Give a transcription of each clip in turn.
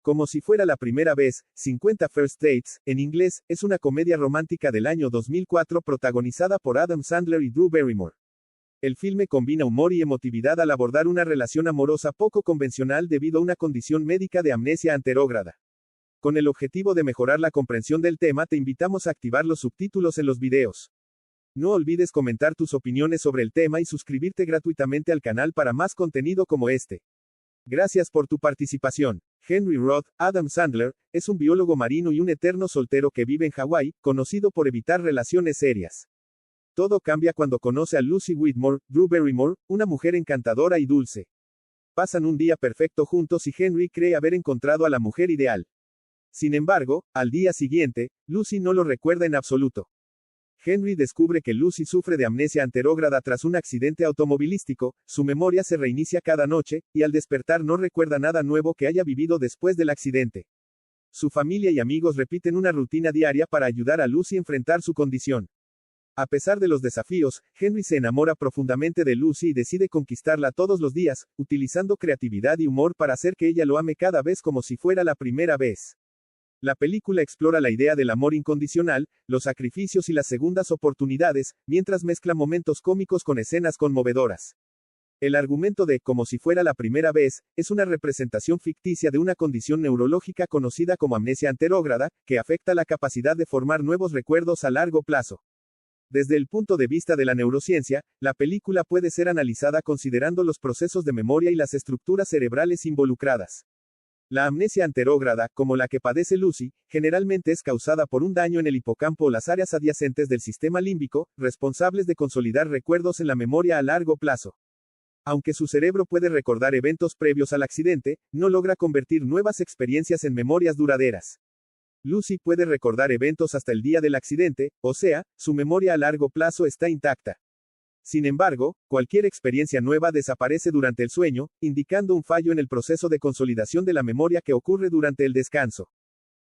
Como si fuera la primera vez, 50 First Dates, en inglés, es una comedia romántica del año 2004 protagonizada por Adam Sandler y Drew Barrymore. El filme combina humor y emotividad al abordar una relación amorosa poco convencional debido a una condición médica de amnesia anterógrada. Con el objetivo de mejorar la comprensión del tema, te invitamos a activar los subtítulos en los videos. No olvides comentar tus opiniones sobre el tema y suscribirte gratuitamente al canal para más contenido como este. Gracias por tu participación. Henry Roth, Adam Sandler, es un biólogo marino y un eterno soltero que vive en Hawái, conocido por evitar relaciones serias. Todo cambia cuando conoce a Lucy Whitmore, Drew Barrymore, una mujer encantadora y dulce. Pasan un día perfecto juntos y Henry cree haber encontrado a la mujer ideal. Sin embargo, al día siguiente, Lucy no lo recuerda en absoluto. Henry descubre que Lucy sufre de amnesia anterógrada tras un accidente automovilístico, su memoria se reinicia cada noche, y al despertar no recuerda nada nuevo que haya vivido después del accidente. Su familia y amigos repiten una rutina diaria para ayudar a Lucy a enfrentar su condición. A pesar de los desafíos, Henry se enamora profundamente de Lucy y decide conquistarla todos los días, utilizando creatividad y humor para hacer que ella lo ame cada vez como si fuera la primera vez. La película explora la idea del amor incondicional, los sacrificios y las segundas oportunidades, mientras mezcla momentos cómicos con escenas conmovedoras. El argumento de Como si fuera la primera vez, es una representación ficticia de una condición neurológica conocida como amnesia anterógrada, que afecta la capacidad de formar nuevos recuerdos a largo plazo. Desde el punto de vista de la neurociencia, la película puede ser analizada considerando los procesos de memoria y las estructuras cerebrales involucradas. La amnesia anterógrada, como la que padece Lucy, generalmente es causada por un daño en el hipocampo o las áreas adyacentes del sistema límbico, responsables de consolidar recuerdos en la memoria a largo plazo. Aunque su cerebro puede recordar eventos previos al accidente, no logra convertir nuevas experiencias en memorias duraderas. Lucy puede recordar eventos hasta el día del accidente, o sea, su memoria a largo plazo está intacta. Sin embargo, cualquier experiencia nueva desaparece durante el sueño, indicando un fallo en el proceso de consolidación de la memoria que ocurre durante el descanso.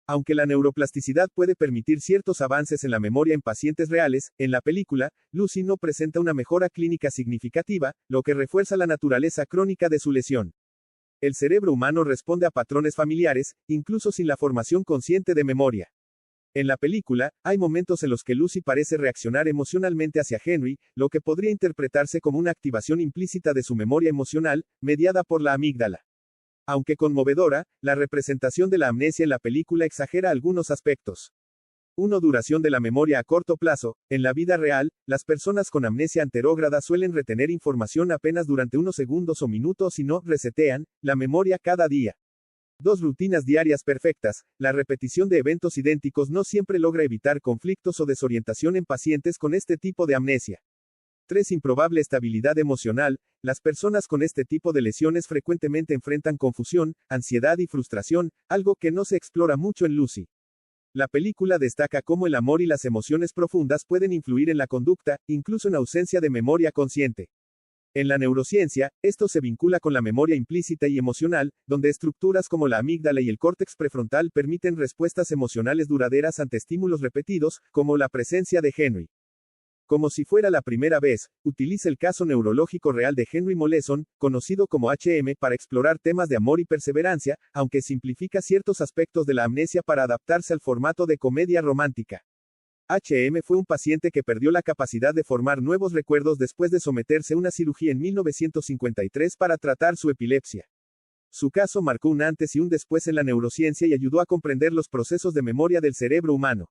Aunque la neuroplasticidad puede permitir ciertos avances en la memoria en pacientes reales, en la película, Lucy no presenta una mejora clínica significativa, lo que refuerza la naturaleza crónica de su lesión. El cerebro humano responde a patrones familiares, incluso sin la formación consciente de memoria. En la película, hay momentos en los que Lucy parece reaccionar emocionalmente hacia Henry, lo que podría interpretarse como una activación implícita de su memoria emocional, mediada por la amígdala. Aunque conmovedora, la representación de la amnesia en la película exagera algunos aspectos. 1. Duración de la memoria a corto plazo. En la vida real, las personas con amnesia anterógrada suelen retener información apenas durante unos segundos o minutos y no resetean la memoria cada día. 2. Rutinas diarias perfectas. La repetición de eventos idénticos no siempre logra evitar conflictos o desorientación en pacientes con este tipo de amnesia. 3. Improbable estabilidad emocional. Las personas con este tipo de lesiones frecuentemente enfrentan confusión, ansiedad y frustración, algo que no se explora mucho en Lucy. La película destaca cómo el amor y las emociones profundas pueden influir en la conducta, incluso en ausencia de memoria consciente. En la neurociencia, esto se vincula con la memoria implícita y emocional, donde estructuras como la amígdala y el córtex prefrontal permiten respuestas emocionales duraderas ante estímulos repetidos, como la presencia de Henry. Como si fuera la primera vez, utiliza el caso neurológico real de Henry Moleson, conocido como HM, para explorar temas de amor y perseverancia, aunque simplifica ciertos aspectos de la amnesia para adaptarse al formato de comedia romántica. HM fue un paciente que perdió la capacidad de formar nuevos recuerdos después de someterse a una cirugía en 1953 para tratar su epilepsia. Su caso marcó un antes y un después en la neurociencia y ayudó a comprender los procesos de memoria del cerebro humano.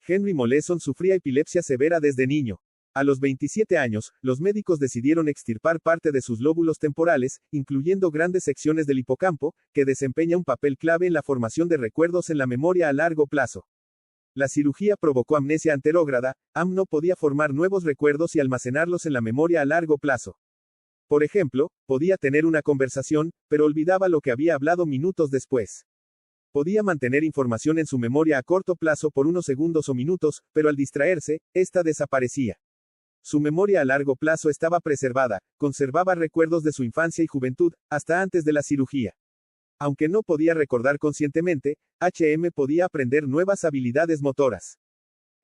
Henry Moleson sufría epilepsia severa desde niño. A los 27 años, los médicos decidieron extirpar parte de sus lóbulos temporales, incluyendo grandes secciones del hipocampo, que desempeña un papel clave en la formación de recuerdos en la memoria a largo plazo. La cirugía provocó amnesia anterógrada. AM no podía formar nuevos recuerdos y almacenarlos en la memoria a largo plazo. Por ejemplo, podía tener una conversación, pero olvidaba lo que había hablado minutos después. Podía mantener información en su memoria a corto plazo por unos segundos o minutos, pero al distraerse, esta desaparecía. Su memoria a largo plazo estaba preservada, conservaba recuerdos de su infancia y juventud, hasta antes de la cirugía. Aunque no podía recordar conscientemente, HM podía aprender nuevas habilidades motoras.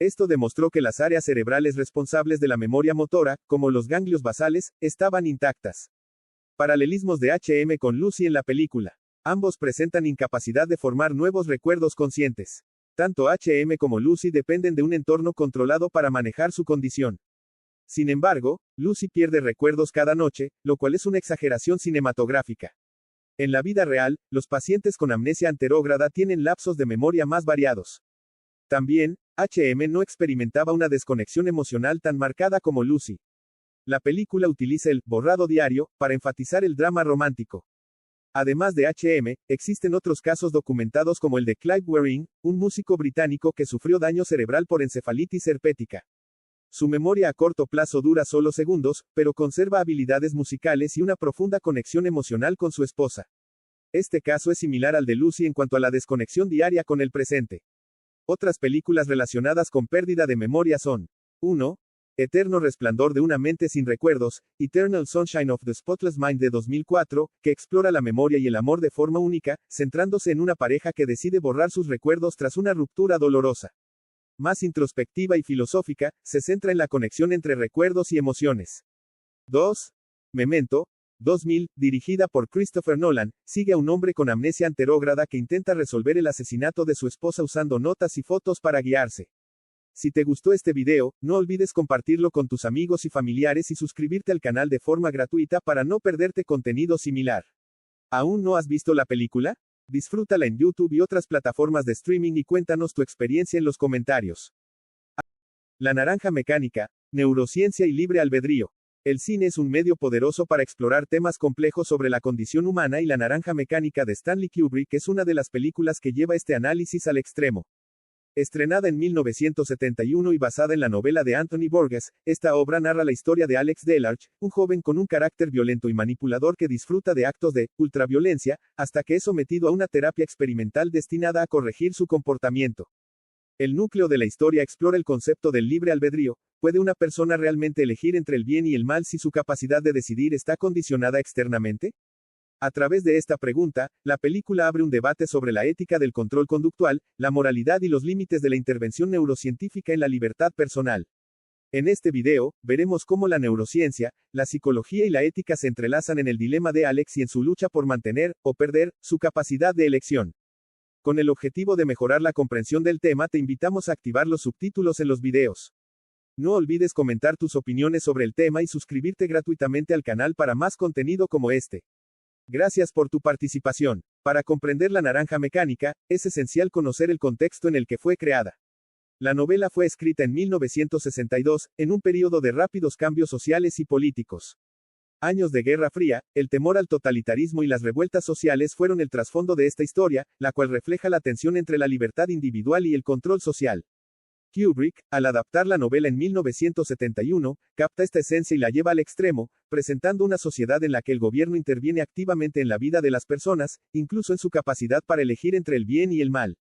Esto demostró que las áreas cerebrales responsables de la memoria motora, como los ganglios basales, estaban intactas. Paralelismos de HM con Lucy en la película. Ambos presentan incapacidad de formar nuevos recuerdos conscientes. Tanto HM como Lucy dependen de un entorno controlado para manejar su condición. Sin embargo, Lucy pierde recuerdos cada noche, lo cual es una exageración cinematográfica. En la vida real, los pacientes con amnesia anterógrada tienen lapsos de memoria más variados. También, HM no experimentaba una desconexión emocional tan marcada como Lucy. La película utiliza el borrado diario para enfatizar el drama romántico. Además de HM, existen otros casos documentados como el de Clive Wearing, un músico británico que sufrió daño cerebral por encefalitis herpética. Su memoria a corto plazo dura solo segundos, pero conserva habilidades musicales y una profunda conexión emocional con su esposa. Este caso es similar al de Lucy en cuanto a la desconexión diaria con el presente. Otras películas relacionadas con pérdida de memoria son 1. Eterno resplandor de una mente sin recuerdos, Eternal Sunshine of the Spotless Mind de 2004, que explora la memoria y el amor de forma única, centrándose en una pareja que decide borrar sus recuerdos tras una ruptura dolorosa. Más introspectiva y filosófica, se centra en la conexión entre recuerdos y emociones. 2. Memento, 2000, dirigida por Christopher Nolan, sigue a un hombre con amnesia anterógrada que intenta resolver el asesinato de su esposa usando notas y fotos para guiarse. Si te gustó este video, no olvides compartirlo con tus amigos y familiares y suscribirte al canal de forma gratuita para no perderte contenido similar. ¿Aún no has visto la película? Disfrútala en YouTube y otras plataformas de streaming y cuéntanos tu experiencia en los comentarios. La naranja mecánica, neurociencia y libre albedrío. El cine es un medio poderoso para explorar temas complejos sobre la condición humana y La naranja mecánica de Stanley Kubrick es una de las películas que lleva este análisis al extremo. Estrenada en 1971 y basada en la novela de Anthony Burgess, esta obra narra la historia de Alex Delarge, un joven con un carácter violento y manipulador que disfruta de actos de ultraviolencia, hasta que es sometido a una terapia experimental destinada a corregir su comportamiento. El núcleo de la historia explora el concepto del libre albedrío. ¿Puede una persona realmente elegir entre el bien y el mal si su capacidad de decidir está condicionada externamente? A través de esta pregunta, la película abre un debate sobre la ética del control conductual, la moralidad y los límites de la intervención neurocientífica en la libertad personal. En este video, veremos cómo la neurociencia, la psicología y la ética se entrelazan en el dilema de Alex y en su lucha por mantener, o perder, su capacidad de elección. Con el objetivo de mejorar la comprensión del tema, te invitamos a activar los subtítulos en los videos. No olvides comentar tus opiniones sobre el tema y suscribirte gratuitamente al canal para más contenido como este. Gracias por tu participación. Para comprender La naranja mecánica, es esencial conocer el contexto en el que fue creada. La novela fue escrita en 1962, en un periodo de rápidos cambios sociales y políticos. Años de Guerra Fría, el temor al totalitarismo y las revueltas sociales fueron el trasfondo de esta historia, la cual refleja la tensión entre la libertad individual y el control social. Kubrick, al adaptar la novela en 1971, capta esta esencia y la lleva al extremo, presentando una sociedad en la que el gobierno interviene activamente en la vida de las personas, incluso en su capacidad para elegir entre el bien y el mal.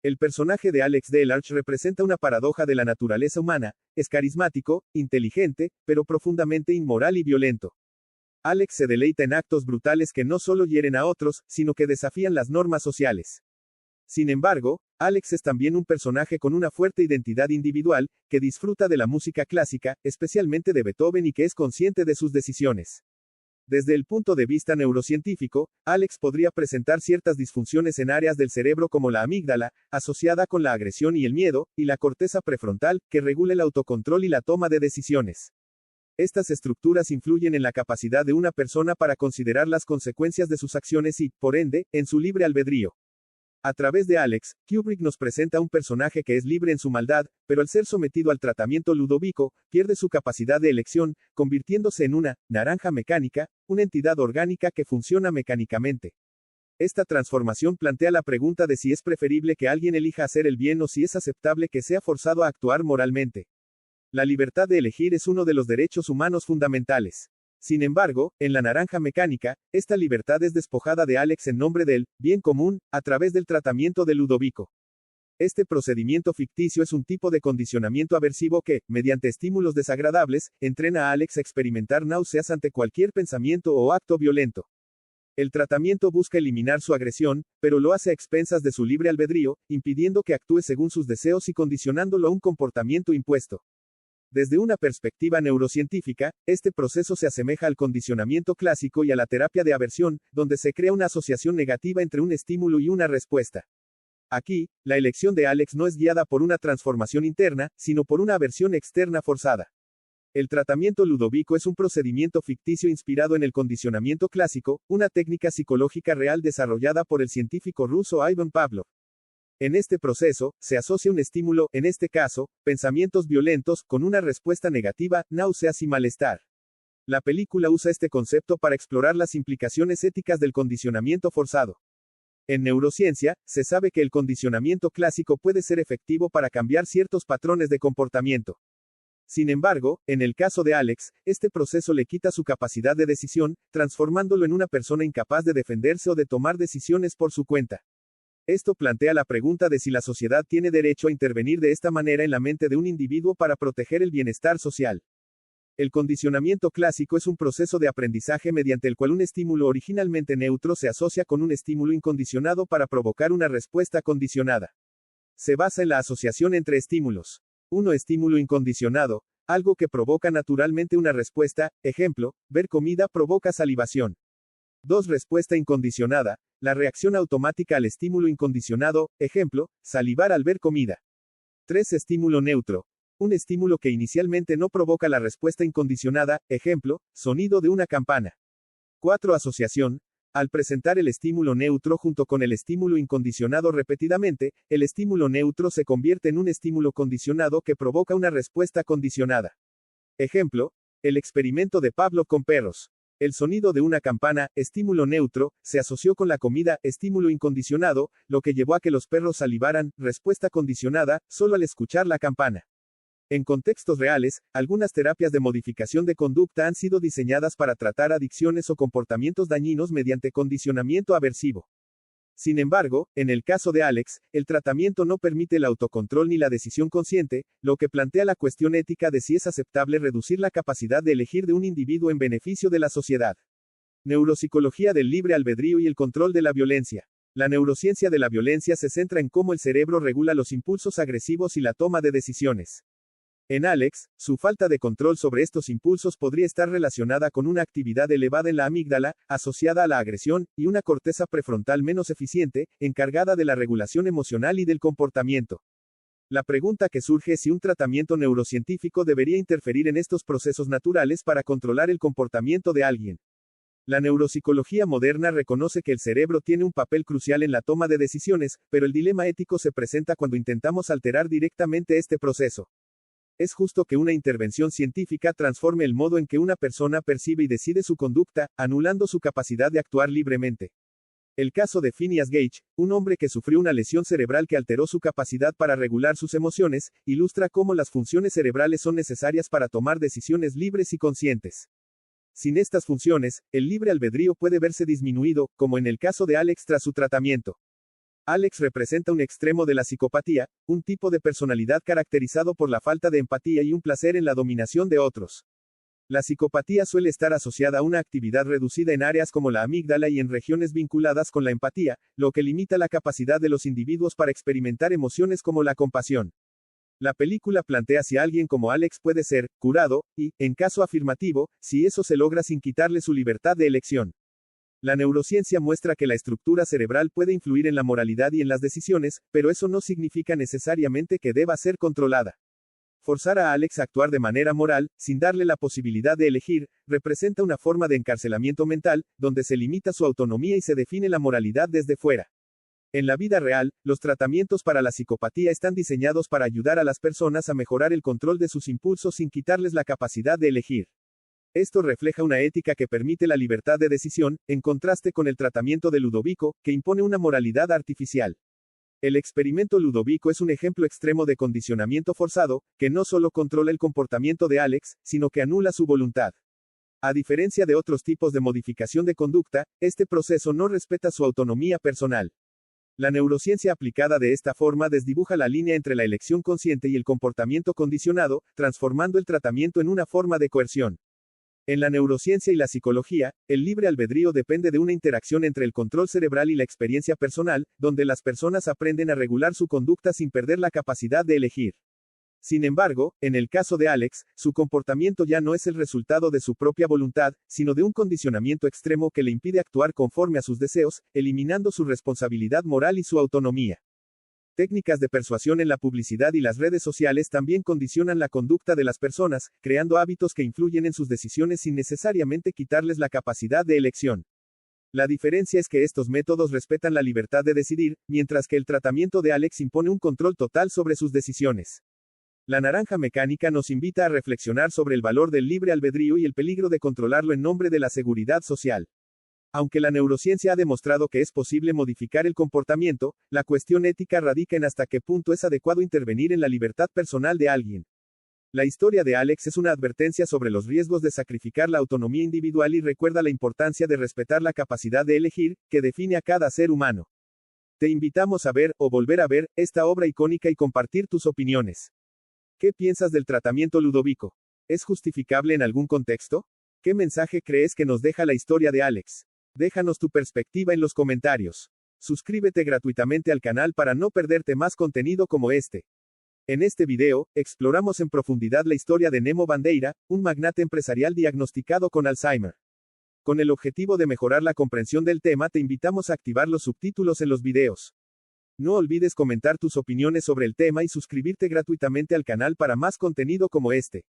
El personaje de Alex Delarge representa una paradoja de la naturaleza humana, es carismático, inteligente, pero profundamente inmoral y violento. Alex se deleita en actos brutales que no solo hieren a otros, sino que desafían las normas sociales. Sin embargo, Alex es también un personaje con una fuerte identidad individual, que disfruta de la música clásica, especialmente de Beethoven y que es consciente de sus decisiones. Desde el punto de vista neurocientífico, Alex podría presentar ciertas disfunciones en áreas del cerebro como la amígdala, asociada con la agresión y el miedo, y la corteza prefrontal, que regula el autocontrol y la toma de decisiones. Estas estructuras influyen en la capacidad de una persona para considerar las consecuencias de sus acciones y, por ende, en su libre albedrío. A través de Alex, Kubrick nos presenta un personaje que es libre en su maldad, pero al ser sometido al tratamiento Ludovico, pierde su capacidad de elección, convirtiéndose en una naranja mecánica, una entidad orgánica que funciona mecánicamente. Esta transformación plantea la pregunta de si es preferible que alguien elija hacer el bien o si es aceptable que sea forzado a actuar moralmente. La libertad de elegir es uno de los derechos humanos fundamentales. Sin embargo, en La naranja mecánica, esta libertad es despojada de Alex en nombre del bien común, a través del tratamiento de Ludovico. Este procedimiento ficticio es un tipo de condicionamiento aversivo que, mediante estímulos desagradables, entrena a Alex a experimentar náuseas ante cualquier pensamiento o acto violento. El tratamiento busca eliminar su agresión, pero lo hace a expensas de su libre albedrío, impidiendo que actúe según sus deseos y condicionándolo a un comportamiento impuesto. Desde una perspectiva neurocientífica, este proceso se asemeja al condicionamiento clásico y a la terapia de aversión, donde se crea una asociación negativa entre un estímulo y una respuesta. Aquí, la elección de Alex no es guiada por una transformación interna, sino por una aversión externa forzada. El tratamiento Ludovico es un procedimiento ficticio inspirado en el condicionamiento clásico, una técnica psicológica real desarrollada por el científico ruso Ivan Pavlov. En este proceso, se asocia un estímulo, en este caso, pensamientos violentos, con una respuesta negativa, náuseas y malestar. La película usa este concepto para explorar las implicaciones éticas del condicionamiento forzado. En neurociencia, se sabe que el condicionamiento clásico puede ser efectivo para cambiar ciertos patrones de comportamiento. Sin embargo, en el caso de Alex, este proceso le quita su capacidad de decisión, transformándolo en una persona incapaz de defenderse o de tomar decisiones por su cuenta. Esto plantea la pregunta de si la sociedad tiene derecho a intervenir de esta manera en la mente de un individuo para proteger el bienestar social. El condicionamiento clásico es un proceso de aprendizaje mediante el cual un estímulo originalmente neutro se asocia con un estímulo incondicionado para provocar una respuesta condicionada. Se basa en la asociación entre estímulos. 1. Estímulo incondicionado, algo que provoca naturalmente una respuesta, ejemplo, ver comida provoca salivación. 2. Respuesta incondicionada, la reacción automática al estímulo incondicionado, ejemplo, salivar al ver comida. 3. Estímulo neutro, un estímulo que inicialmente no provoca la respuesta incondicionada, ejemplo, sonido de una campana. 4. Asociación, al presentar el estímulo neutro junto con el estímulo incondicionado repetidamente, el estímulo neutro se convierte en un estímulo condicionado que provoca una respuesta condicionada. Ejemplo, el experimento de Pavlov con perros. El sonido de una campana, estímulo neutro, se asoció con la comida, estímulo incondicionado, lo que llevó a que los perros salivaran, respuesta condicionada, solo al escuchar la campana. En contextos reales, algunas terapias de modificación de conducta han sido diseñadas para tratar adicciones o comportamientos dañinos mediante condicionamiento aversivo. Sin embargo, en el caso de Alex, el tratamiento no permite el autocontrol ni la decisión consciente, lo que plantea la cuestión ética de si es aceptable reducir la capacidad de elegir de un individuo en beneficio de la sociedad. Neuropsicología del libre albedrío y el control de la violencia. La neurociencia de la violencia se centra en cómo el cerebro regula los impulsos agresivos y la toma de decisiones. En Alex, su falta de control sobre estos impulsos podría estar relacionada con una actividad elevada en la amígdala, asociada a la agresión, y una corteza prefrontal menos eficiente, encargada de la regulación emocional y del comportamiento. La pregunta que surge es si un tratamiento neurocientífico debería interferir en estos procesos naturales para controlar el comportamiento de alguien. La neuropsicología moderna reconoce que el cerebro tiene un papel crucial en la toma de decisiones, pero el dilema ético se presenta cuando intentamos alterar directamente este proceso. Es justo que una intervención científica transforme el modo en que una persona percibe y decide su conducta, anulando su capacidad de actuar libremente. El caso de Phineas Gage, un hombre que sufrió una lesión cerebral que alteró su capacidad para regular sus emociones, ilustra cómo las funciones cerebrales son necesarias para tomar decisiones libres y conscientes. Sin estas funciones, el libre albedrío puede verse disminuido, como en el caso de Alex tras su tratamiento. Alex representa un extremo de la psicopatía, un tipo de personalidad caracterizado por la falta de empatía y un placer en la dominación de otros. La psicopatía suele estar asociada a una actividad reducida en áreas como la amígdala y en regiones vinculadas con la empatía, lo que limita la capacidad de los individuos para experimentar emociones como la compasión. La película plantea si alguien como Alex puede ser curado, y, en caso afirmativo, si eso se logra sin quitarle su libertad de elección. La neurociencia muestra que la estructura cerebral puede influir en la moralidad y en las decisiones, pero eso no significa necesariamente que deba ser controlada. Forzar a Alex a actuar de manera moral, sin darle la posibilidad de elegir, representa una forma de encarcelamiento mental, donde se limita su autonomía y se define la moralidad desde fuera. En la vida real, los tratamientos para la psicopatía están diseñados para ayudar a las personas a mejorar el control de sus impulsos sin quitarles la capacidad de elegir. Esto refleja una ética que permite la libertad de decisión, en contraste con el tratamiento de Ludovico, que impone una moralidad artificial. El experimento Ludovico es un ejemplo extremo de condicionamiento forzado, que no solo controla el comportamiento de Alex, sino que anula su voluntad. A diferencia de otros tipos de modificación de conducta, este proceso no respeta su autonomía personal. La neurociencia aplicada de esta forma desdibuja la línea entre la elección consciente y el comportamiento condicionado, transformando el tratamiento en una forma de coerción. En la neurociencia y la psicología, el libre albedrío depende de una interacción entre el control cerebral y la experiencia personal, donde las personas aprenden a regular su conducta sin perder la capacidad de elegir. Sin embargo, en el caso de Alex, su comportamiento ya no es el resultado de su propia voluntad, sino de un condicionamiento extremo que le impide actuar conforme a sus deseos, eliminando su responsabilidad moral y su autonomía. Técnicas de persuasión en la publicidad y las redes sociales también condicionan la conducta de las personas, creando hábitos que influyen en sus decisiones sin necesariamente quitarles la capacidad de elección. La diferencia es que estos métodos respetan la libertad de decidir, mientras que el tratamiento de Alex impone un control total sobre sus decisiones. La naranja mecánica nos invita a reflexionar sobre el valor del libre albedrío y el peligro de controlarlo en nombre de la seguridad social. Aunque la neurociencia ha demostrado que es posible modificar el comportamiento, la cuestión ética radica en hasta qué punto es adecuado intervenir en la libertad personal de alguien. La historia de Alex es una advertencia sobre los riesgos de sacrificar la autonomía individual y recuerda la importancia de respetar la capacidad de elegir, que define a cada ser humano. Te invitamos a ver, o volver a ver, esta obra icónica y compartir tus opiniones. ¿Qué piensas del tratamiento Ludovico? ¿Es justificable en algún contexto? ¿Qué mensaje crees que nos deja la historia de Alex? Déjanos tu perspectiva en los comentarios. Suscríbete gratuitamente al canal para no perderte más contenido como este. En este video, exploramos en profundidad la historia de Nemo Bandeira, un magnate empresarial diagnosticado con Alzheimer. Con el objetivo de mejorar la comprensión del tema, te invitamos a activar los subtítulos en los videos. No olvides comentar tus opiniones sobre el tema y suscribirte gratuitamente al canal para más contenido como este.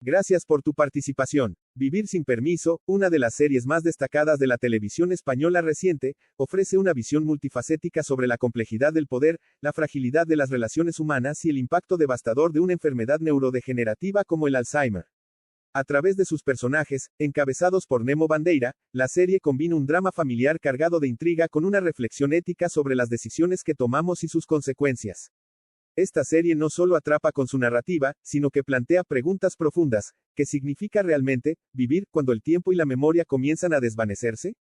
Gracias por tu participación. Vivir sin permiso, una de las series más destacadas de la televisión española reciente, ofrece una visión multifacética sobre la complejidad del poder, la fragilidad de las relaciones humanas y el impacto devastador de una enfermedad neurodegenerativa como el Alzheimer. A través de sus personajes, encabezados por Nemo Bandeira, la serie combina un drama familiar cargado de intriga con una reflexión ética sobre las decisiones que tomamos y sus consecuencias. Esta serie no solo atrapa con su narrativa, sino que plantea preguntas profundas. ¿Qué significa realmente vivir cuando el tiempo y la memoria comienzan a desvanecerse?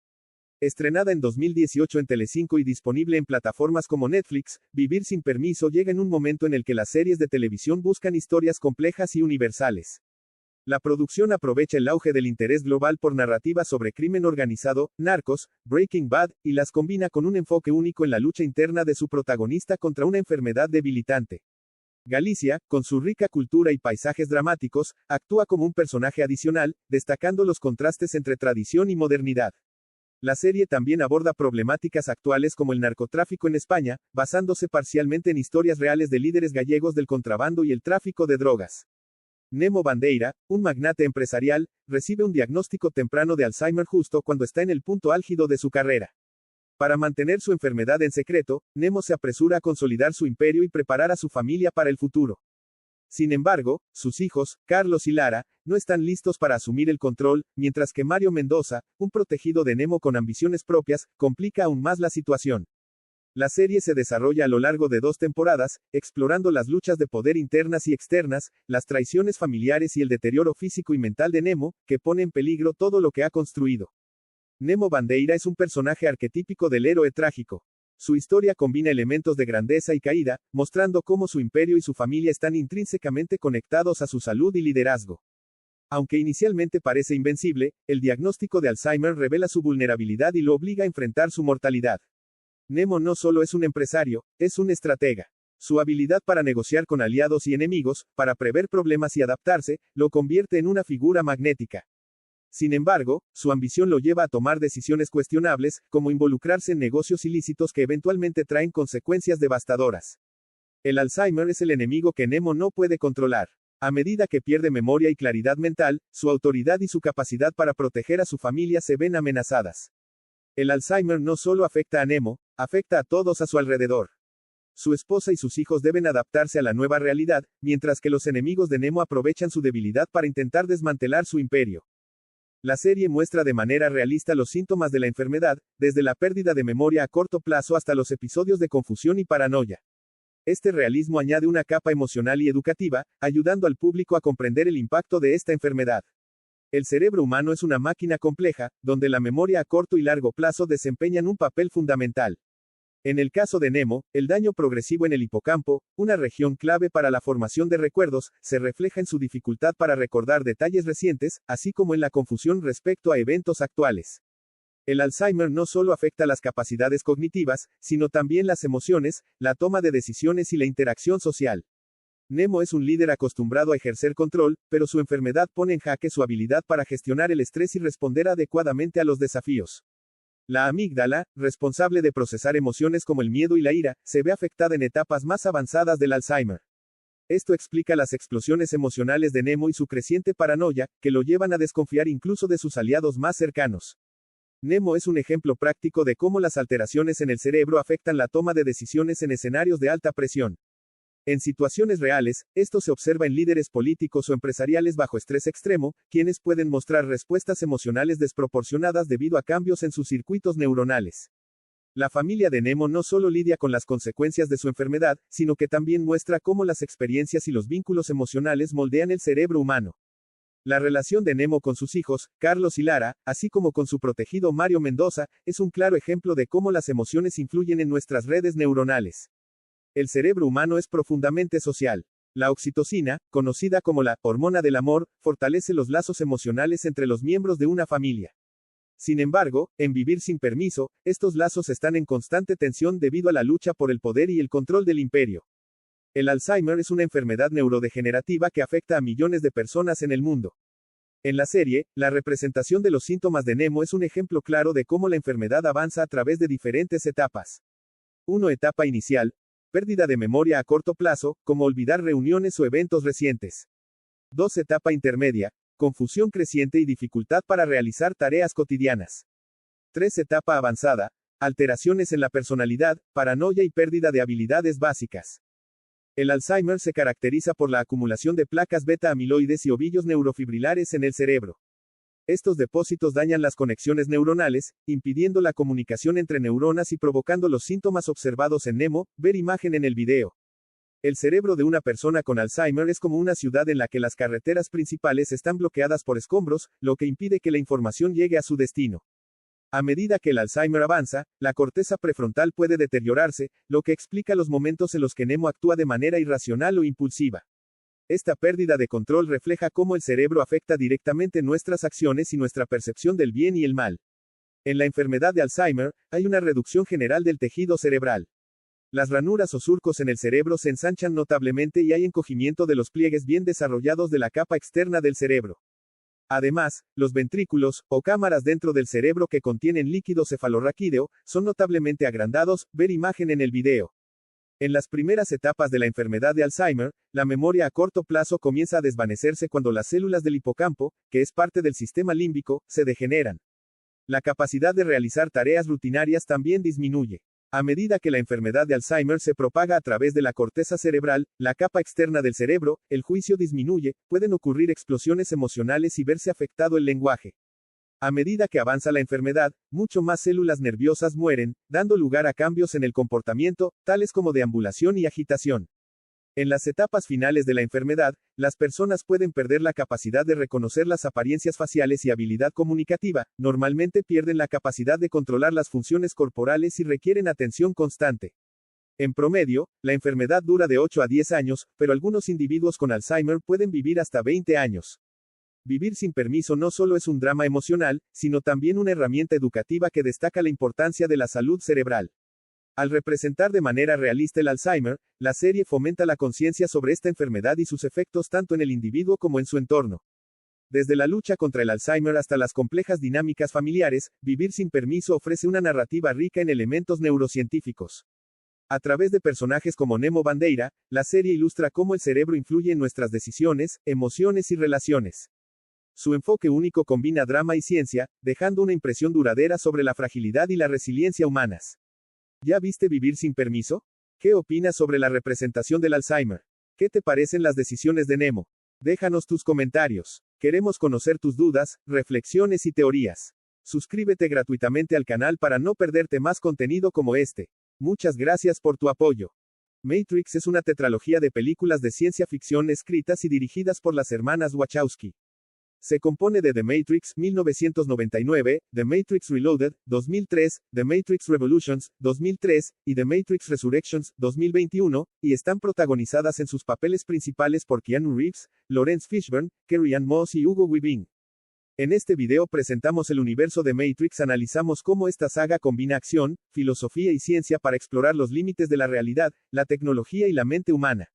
Estrenada en 2018 en Telecinco y disponible en plataformas como Netflix, Vivir sin permiso llega en un momento en el que las series de televisión buscan historias complejas y universales. La producción aprovecha el auge del interés global por narrativas sobre crimen organizado, narcos, Breaking Bad, y las combina con un enfoque único en la lucha interna de su protagonista contra una enfermedad debilitante. Galicia, con su rica cultura y paisajes dramáticos, actúa como un personaje adicional, destacando los contrastes entre tradición y modernidad. La serie también aborda problemáticas actuales como el narcotráfico en España, basándose parcialmente en historias reales de líderes gallegos del contrabando y el tráfico de drogas. Nemo Bandeira, un magnate empresarial, recibe un diagnóstico temprano de Alzheimer justo cuando está en el punto álgido de su carrera. Para mantener su enfermedad en secreto, Nemo se apresura a consolidar su imperio y preparar a su familia para el futuro. Sin embargo, sus hijos, Carlos y Lara, no están listos para asumir el control, mientras que Mario Mendoza, un protegido de Nemo con ambiciones propias, complica aún más la situación. La serie se desarrolla a lo largo de 2 temporadas, explorando las luchas de poder internas y externas, las traiciones familiares y el deterioro físico y mental de Nemo, que pone en peligro todo lo que ha construido. Nemo Bandeira es un personaje arquetípico del héroe trágico. Su historia combina elementos de grandeza y caída, mostrando cómo su imperio y su familia están intrínsecamente conectados a su salud y liderazgo. Aunque inicialmente parece invencible, el diagnóstico de Alzheimer revela su vulnerabilidad y lo obliga a enfrentar su mortalidad. Nemo no solo es un empresario, es un estratega. Su habilidad para negociar con aliados y enemigos, para prever problemas y adaptarse, lo convierte en una figura magnética. Sin embargo, su ambición lo lleva a tomar decisiones cuestionables, como involucrarse en negocios ilícitos que eventualmente traen consecuencias devastadoras. El Alzheimer es el enemigo que Nemo no puede controlar. A medida que pierde memoria y claridad mental, su autoridad y su capacidad para proteger a su familia se ven amenazadas. El Alzheimer no solo afecta a Nemo, afecta a todos a su alrededor. Su esposa y sus hijos deben adaptarse a la nueva realidad, mientras que los enemigos de Nemo aprovechan su debilidad para intentar desmantelar su imperio. La serie muestra de manera realista los síntomas de la enfermedad, desde la pérdida de memoria a corto plazo hasta los episodios de confusión y paranoia. Este realismo añade una capa emocional y educativa, ayudando al público a comprender el impacto de esta enfermedad. El cerebro humano es una máquina compleja, donde la memoria a corto y largo plazo desempeñan un papel fundamental. En el caso de Nemo, el daño progresivo en el hipocampo, una región clave para la formación de recuerdos, se refleja en su dificultad para recordar detalles recientes, así como en la confusión respecto a eventos actuales. El Alzheimer no solo afecta las capacidades cognitivas, sino también las emociones, la toma de decisiones y la interacción social. Nemo es un líder acostumbrado a ejercer control, pero su enfermedad pone en jaque su habilidad para gestionar el estrés y responder adecuadamente a los desafíos. La amígdala, responsable de procesar emociones como el miedo y la ira, se ve afectada en etapas más avanzadas del Alzheimer. Esto explica las explosiones emocionales de Nemo y su creciente paranoia, que lo llevan a desconfiar incluso de sus aliados más cercanos. Nemo es un ejemplo práctico de cómo las alteraciones en el cerebro afectan la toma de decisiones en escenarios de alta presión. En situaciones reales, esto se observa en líderes políticos o empresariales bajo estrés extremo, quienes pueden mostrar respuestas emocionales desproporcionadas debido a cambios en sus circuitos neuronales. La familia de Nemo no solo lidia con las consecuencias de su enfermedad, sino que también muestra cómo las experiencias y los vínculos emocionales moldean el cerebro humano. La relación de Nemo con sus hijos, Carlos y Lara, así como con su protegido Mario Mendoza, es un claro ejemplo de cómo las emociones influyen en nuestras redes neuronales. El cerebro humano es profundamente social. La oxitocina, conocida como la hormona del amor, fortalece los lazos emocionales entre los miembros de una familia. Sin embargo, en Vivir sin permiso, estos lazos están en constante tensión debido a la lucha por el poder y el control del imperio. El Alzheimer es una enfermedad neurodegenerativa que afecta a millones de personas en el mundo. En la serie, la representación de los síntomas de Nemo es un ejemplo claro de cómo la enfermedad avanza a través de diferentes etapas. 1. Etapa inicial. Pérdida de memoria a corto plazo, como olvidar reuniones o eventos recientes. 2. Etapa intermedia. Confusión creciente y dificultad para realizar tareas cotidianas. 3. Etapa avanzada. Alteraciones en la personalidad, paranoia y pérdida de habilidades básicas. El Alzheimer se caracteriza por la acumulación de placas beta-amiloides y ovillos neurofibrilares en el cerebro. Estos depósitos dañan las conexiones neuronales, impidiendo la comunicación entre neuronas y provocando los síntomas observados en Nemo. Ver imagen en el video. El cerebro de una persona con Alzheimer es como una ciudad en la que las carreteras principales están bloqueadas por escombros, lo que impide que la información llegue a su destino. A medida que el Alzheimer avanza, la corteza prefrontal puede deteriorarse, lo que explica los momentos en los que Nemo actúa de manera irracional o impulsiva. Esta pérdida de control refleja cómo el cerebro afecta directamente nuestras acciones y nuestra percepción del bien y el mal. En la enfermedad de Alzheimer, hay una reducción general del tejido cerebral. Las ranuras o surcos en el cerebro se ensanchan notablemente y hay encogimiento de los pliegues bien desarrollados de la capa externa del cerebro. Además, los ventrículos, o cámaras dentro del cerebro que contienen líquido cefalorraquídeo, son notablemente agrandados. Ver imagen en el video. En las primeras etapas de la enfermedad de Alzheimer, la memoria a corto plazo comienza a desvanecerse cuando las células del hipocampo, que es parte del sistema límbico, se degeneran. La capacidad de realizar tareas rutinarias también disminuye. A medida que la enfermedad de Alzheimer se propaga a través de la corteza cerebral, la capa externa del cerebro, el juicio disminuye, pueden ocurrir explosiones emocionales y verse afectado el lenguaje. A medida que avanza la enfermedad, mucho más células nerviosas mueren, dando lugar a cambios en el comportamiento, tales como deambulación y agitación. En las etapas finales de la enfermedad, las personas pueden perder la capacidad de reconocer las apariencias faciales y habilidad comunicativa, normalmente pierden la capacidad de controlar las funciones corporales y requieren atención constante. En promedio, la enfermedad dura de 8 a 10 años, pero algunos individuos con Alzheimer pueden vivir hasta 20 años. Vivir sin permiso no solo es un drama emocional, sino también una herramienta educativa que destaca la importancia de la salud cerebral. Al representar de manera realista el Alzheimer, la serie fomenta la conciencia sobre esta enfermedad y sus efectos tanto en el individuo como en su entorno. Desde la lucha contra el Alzheimer hasta las complejas dinámicas familiares, Vivir sin permiso ofrece una narrativa rica en elementos neurocientíficos. A través de personajes como Nemo Bandeira, la serie ilustra cómo el cerebro influye en nuestras decisiones, emociones y relaciones. Su enfoque único combina drama y ciencia, dejando una impresión duradera sobre la fragilidad y la resiliencia humanas. ¿Ya viste Vivir sin permiso? ¿Qué opinas sobre la representación del Alzheimer? ¿Qué te parecen las decisiones de Nemo? Déjanos tus comentarios. Queremos conocer tus dudas, reflexiones y teorías. Suscríbete gratuitamente al canal para no perderte más contenido como este. Muchas gracias por tu apoyo. Matrix es una tetralogía de películas de ciencia ficción escritas y dirigidas por las hermanas Wachowski. Se compone de The Matrix 1999, The Matrix Reloaded 2003, The Matrix Revolutions 2003 y The Matrix Resurrections 2021, y están protagonizadas en sus papeles principales por Keanu Reeves, Laurence Fishburne, Carrie-Anne Moss y Hugo Weaving. En este video presentamos el universo de Matrix, analizamos cómo esta saga combina acción, filosofía y ciencia para explorar los límites de la realidad, la tecnología y la mente humana.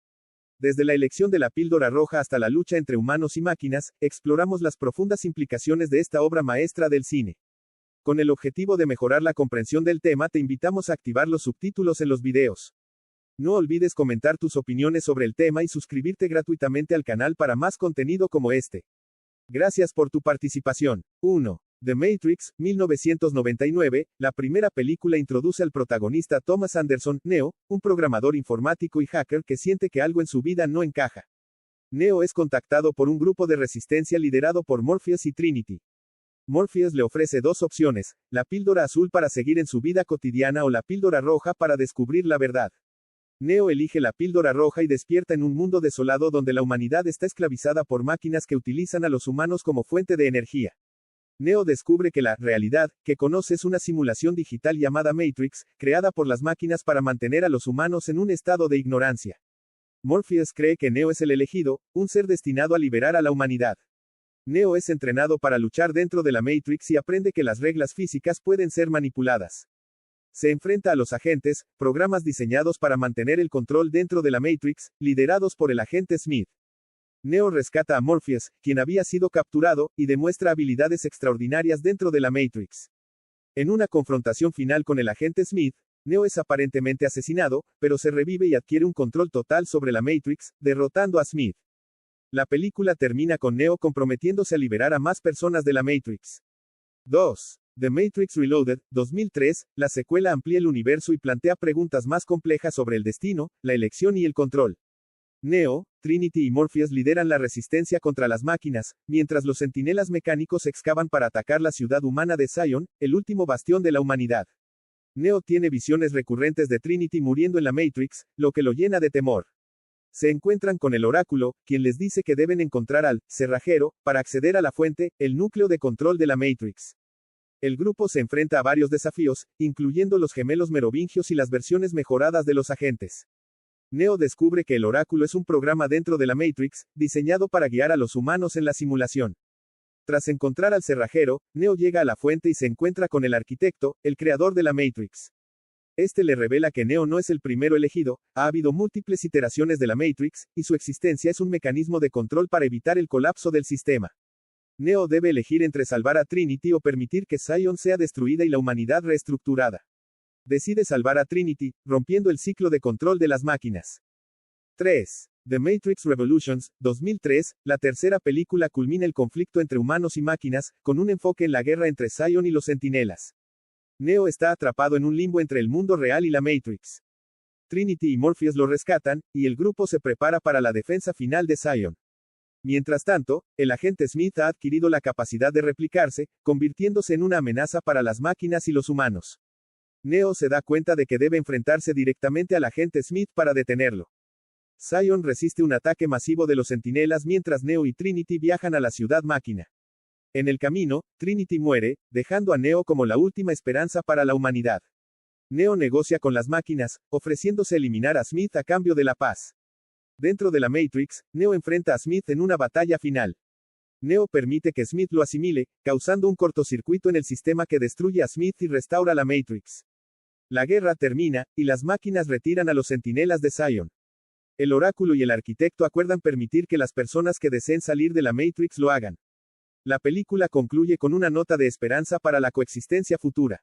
Desde la elección de la píldora roja hasta la lucha entre humanos y máquinas, exploramos las profundas implicaciones de esta obra maestra del cine. Con el objetivo de mejorar la comprensión del tema, te invitamos a activar los subtítulos en los videos. No olvides comentar tus opiniones sobre el tema y suscribirte gratuitamente al canal para más contenido como este. Gracias por tu participación. 1. The Matrix, 1999, la primera película introduce al protagonista Thomas Anderson, Neo, un programador informático y hacker que siente que algo en su vida no encaja. Neo es contactado por un grupo de resistencia liderado por Morpheus y Trinity. Morpheus le ofrece dos opciones, la píldora azul para seguir en su vida cotidiana o la píldora roja para descubrir la verdad. Neo elige la píldora roja y despierta en un mundo desolado donde la humanidad está esclavizada por máquinas que utilizan a los humanos como fuente de energía. Neo descubre que la realidad que conoce es una simulación digital llamada Matrix, creada por las máquinas para mantener a los humanos en un estado de ignorancia. Morpheus cree que Neo es el elegido, un ser destinado a liberar a la humanidad. Neo es entrenado para luchar dentro de la Matrix y aprende que las reglas físicas pueden ser manipuladas. Se enfrenta a los agentes, programas diseñados para mantener el control dentro de la Matrix, liderados por el agente Smith. Neo rescata a Morpheus, quien había sido capturado, y demuestra habilidades extraordinarias dentro de la Matrix. En una confrontación final con el agente Smith, Neo es aparentemente asesinado, pero se revive y adquiere un control total sobre la Matrix, derrotando a Smith. La película termina con Neo comprometiéndose a liberar a más personas de la Matrix. 2. The Matrix Reloaded, 2003, la secuela amplía el universo y plantea preguntas más complejas sobre el destino, la elección y el control. Neo, Trinity y Morpheus lideran la resistencia contra las máquinas, mientras los centinelas mecánicos excavan para atacar la ciudad humana de Zion, el último bastión de la humanidad. Neo tiene visiones recurrentes de Trinity muriendo en la Matrix, lo que lo llena de temor. Se encuentran con el oráculo, quien les dice que deben encontrar al cerrajero, para acceder a la fuente, el núcleo de control de la Matrix. El grupo se enfrenta a varios desafíos, incluyendo los gemelos merovingios y las versiones mejoradas de los agentes. Neo descubre que el oráculo es un programa dentro de la Matrix, diseñado para guiar a los humanos en la simulación. Tras encontrar al cerrajero, Neo llega a la fuente y se encuentra con el arquitecto, el creador de la Matrix. Este le revela que Neo no es el primero elegido, ha habido múltiples iteraciones de la Matrix, y su existencia es un mecanismo de control para evitar el colapso del sistema. Neo debe elegir entre salvar a Trinity o permitir que Zion sea destruida y la humanidad reestructurada. Decide salvar a Trinity, rompiendo el ciclo de control de las máquinas. 3. The Matrix Revolutions, 2003, la tercera película culmina el conflicto entre humanos y máquinas, con un enfoque en la guerra entre Zion y los centinelas. Neo está atrapado en un limbo entre el mundo real y la Matrix. Trinity y Morpheus lo rescatan, y el grupo se prepara para la defensa final de Zion. Mientras tanto, el agente Smith ha adquirido la capacidad de replicarse, convirtiéndose en una amenaza para las máquinas y los humanos. Neo se da cuenta de que debe enfrentarse directamente al agente Smith para detenerlo. Zion resiste un ataque masivo de los centinelas mientras Neo y Trinity viajan a la ciudad máquina. En el camino, Trinity muere, dejando a Neo como la última esperanza para la humanidad. Neo negocia con las máquinas, ofreciéndose eliminar a Smith a cambio de la paz. Dentro de la Matrix, Neo enfrenta a Smith en una batalla final. Neo permite que Smith lo asimile, causando un cortocircuito en el sistema que destruye a Smith y restaura la Matrix. La guerra termina, y las máquinas retiran a los centinelas de Zion. El oráculo y el arquitecto acuerdan permitir que las personas que deseen salir de la Matrix lo hagan. La película concluye con una nota de esperanza para la coexistencia futura.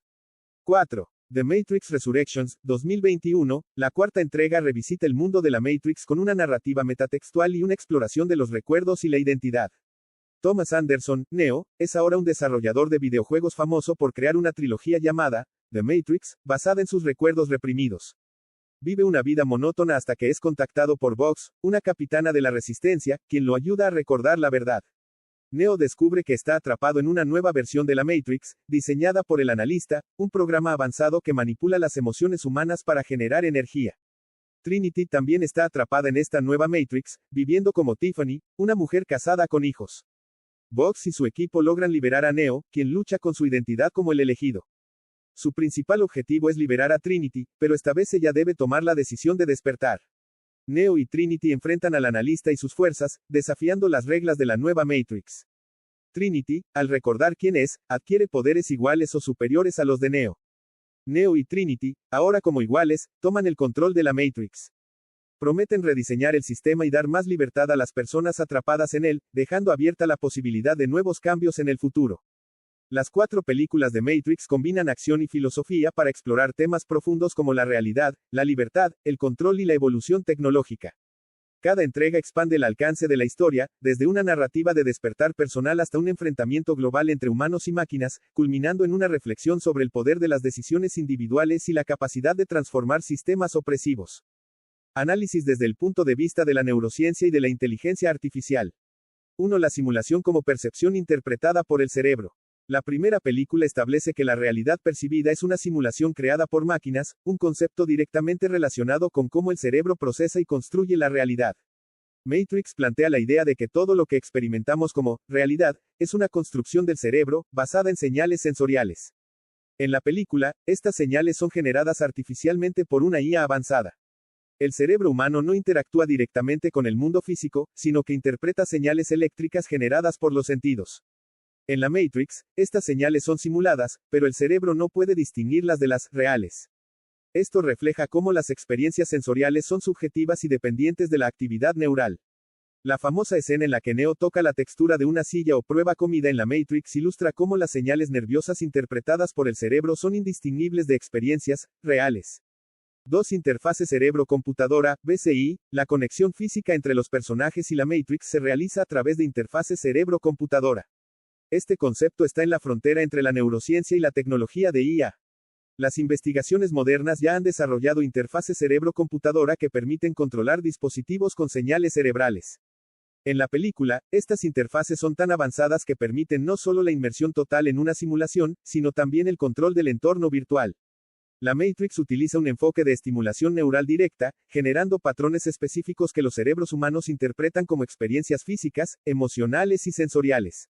4. The Matrix Resurrections, 2021, la cuarta entrega revisita el mundo de la Matrix con una narrativa metatextual y una exploración de los recuerdos y la identidad. Thomas Anderson, Neo, es ahora un desarrollador de videojuegos famoso por crear una trilogía llamada The Matrix, basada en sus recuerdos reprimidos. Vive una vida monótona hasta que es contactado por Vox, una capitana de la Resistencia, quien lo ayuda a recordar la verdad. Neo descubre que está atrapado en una nueva versión de la Matrix, diseñada por el Analista, un programa avanzado que manipula las emociones humanas para generar energía. Trinity también está atrapada en esta nueva Matrix, viviendo como Tiffany, una mujer casada con hijos. Vox y su equipo logran liberar a Neo, quien lucha con su identidad como el elegido. Su principal objetivo es liberar a Trinity, pero esta vez ella debe tomar la decisión de despertar. Neo y Trinity enfrentan al Analista y sus fuerzas, desafiando las reglas de la nueva Matrix. Trinity, al recordar quién es, adquiere poderes iguales o superiores a los de Neo. Neo y Trinity, ahora como iguales, toman el control de la Matrix. prometen rediseñar el sistema y dar más libertad a las personas atrapadas en él, dejando abierta la posibilidad de nuevos cambios en el futuro. Las 4 películas de Matrix combinan acción y filosofía para explorar temas profundos como la realidad, la libertad, el control y la evolución tecnológica. Cada entrega expande el alcance de la historia, desde una narrativa de despertar personal hasta un enfrentamiento global entre humanos y máquinas, culminando en una reflexión sobre el poder de las decisiones individuales y la capacidad de transformar sistemas opresivos. Análisis desde el punto de vista de la neurociencia y de la inteligencia artificial. 1. La simulación como percepción interpretada por el cerebro. La primera película establece que la realidad percibida es una simulación creada por máquinas, un concepto directamente relacionado con cómo el cerebro procesa y construye la realidad. Matrix plantea la idea de que todo lo que experimentamos como realidad es una construcción del cerebro, basada en señales sensoriales. En la película, estas señales son generadas artificialmente por una IA avanzada. El cerebro humano no interactúa directamente con el mundo físico, sino que interpreta señales eléctricas generadas por los sentidos. En la Matrix, estas señales son simuladas, pero el cerebro no puede distinguirlas de las reales. Esto refleja cómo las experiencias sensoriales son subjetivas y dependientes de la actividad neural. La famosa escena en la que Neo toca la textura de una silla o prueba comida en la Matrix ilustra cómo las señales nerviosas interpretadas por el cerebro son indistinguibles de experiencias reales. 2. Interfase cerebro-computadora, BCI. La conexión física entre los personajes y la Matrix se realiza a través de interfase cerebro-computadora. Este concepto está en la frontera entre la neurociencia y la tecnología de IA. Las investigaciones modernas ya han desarrollado interfaces cerebro-computadora que permiten controlar dispositivos con señales cerebrales. En la película, estas interfaces son tan avanzadas que permiten no solo la inmersión total en una simulación, sino también el control del entorno virtual. La Matrix utiliza un enfoque de estimulación neural directa, generando patrones específicos que los cerebros humanos interpretan como experiencias físicas, emocionales y sensoriales.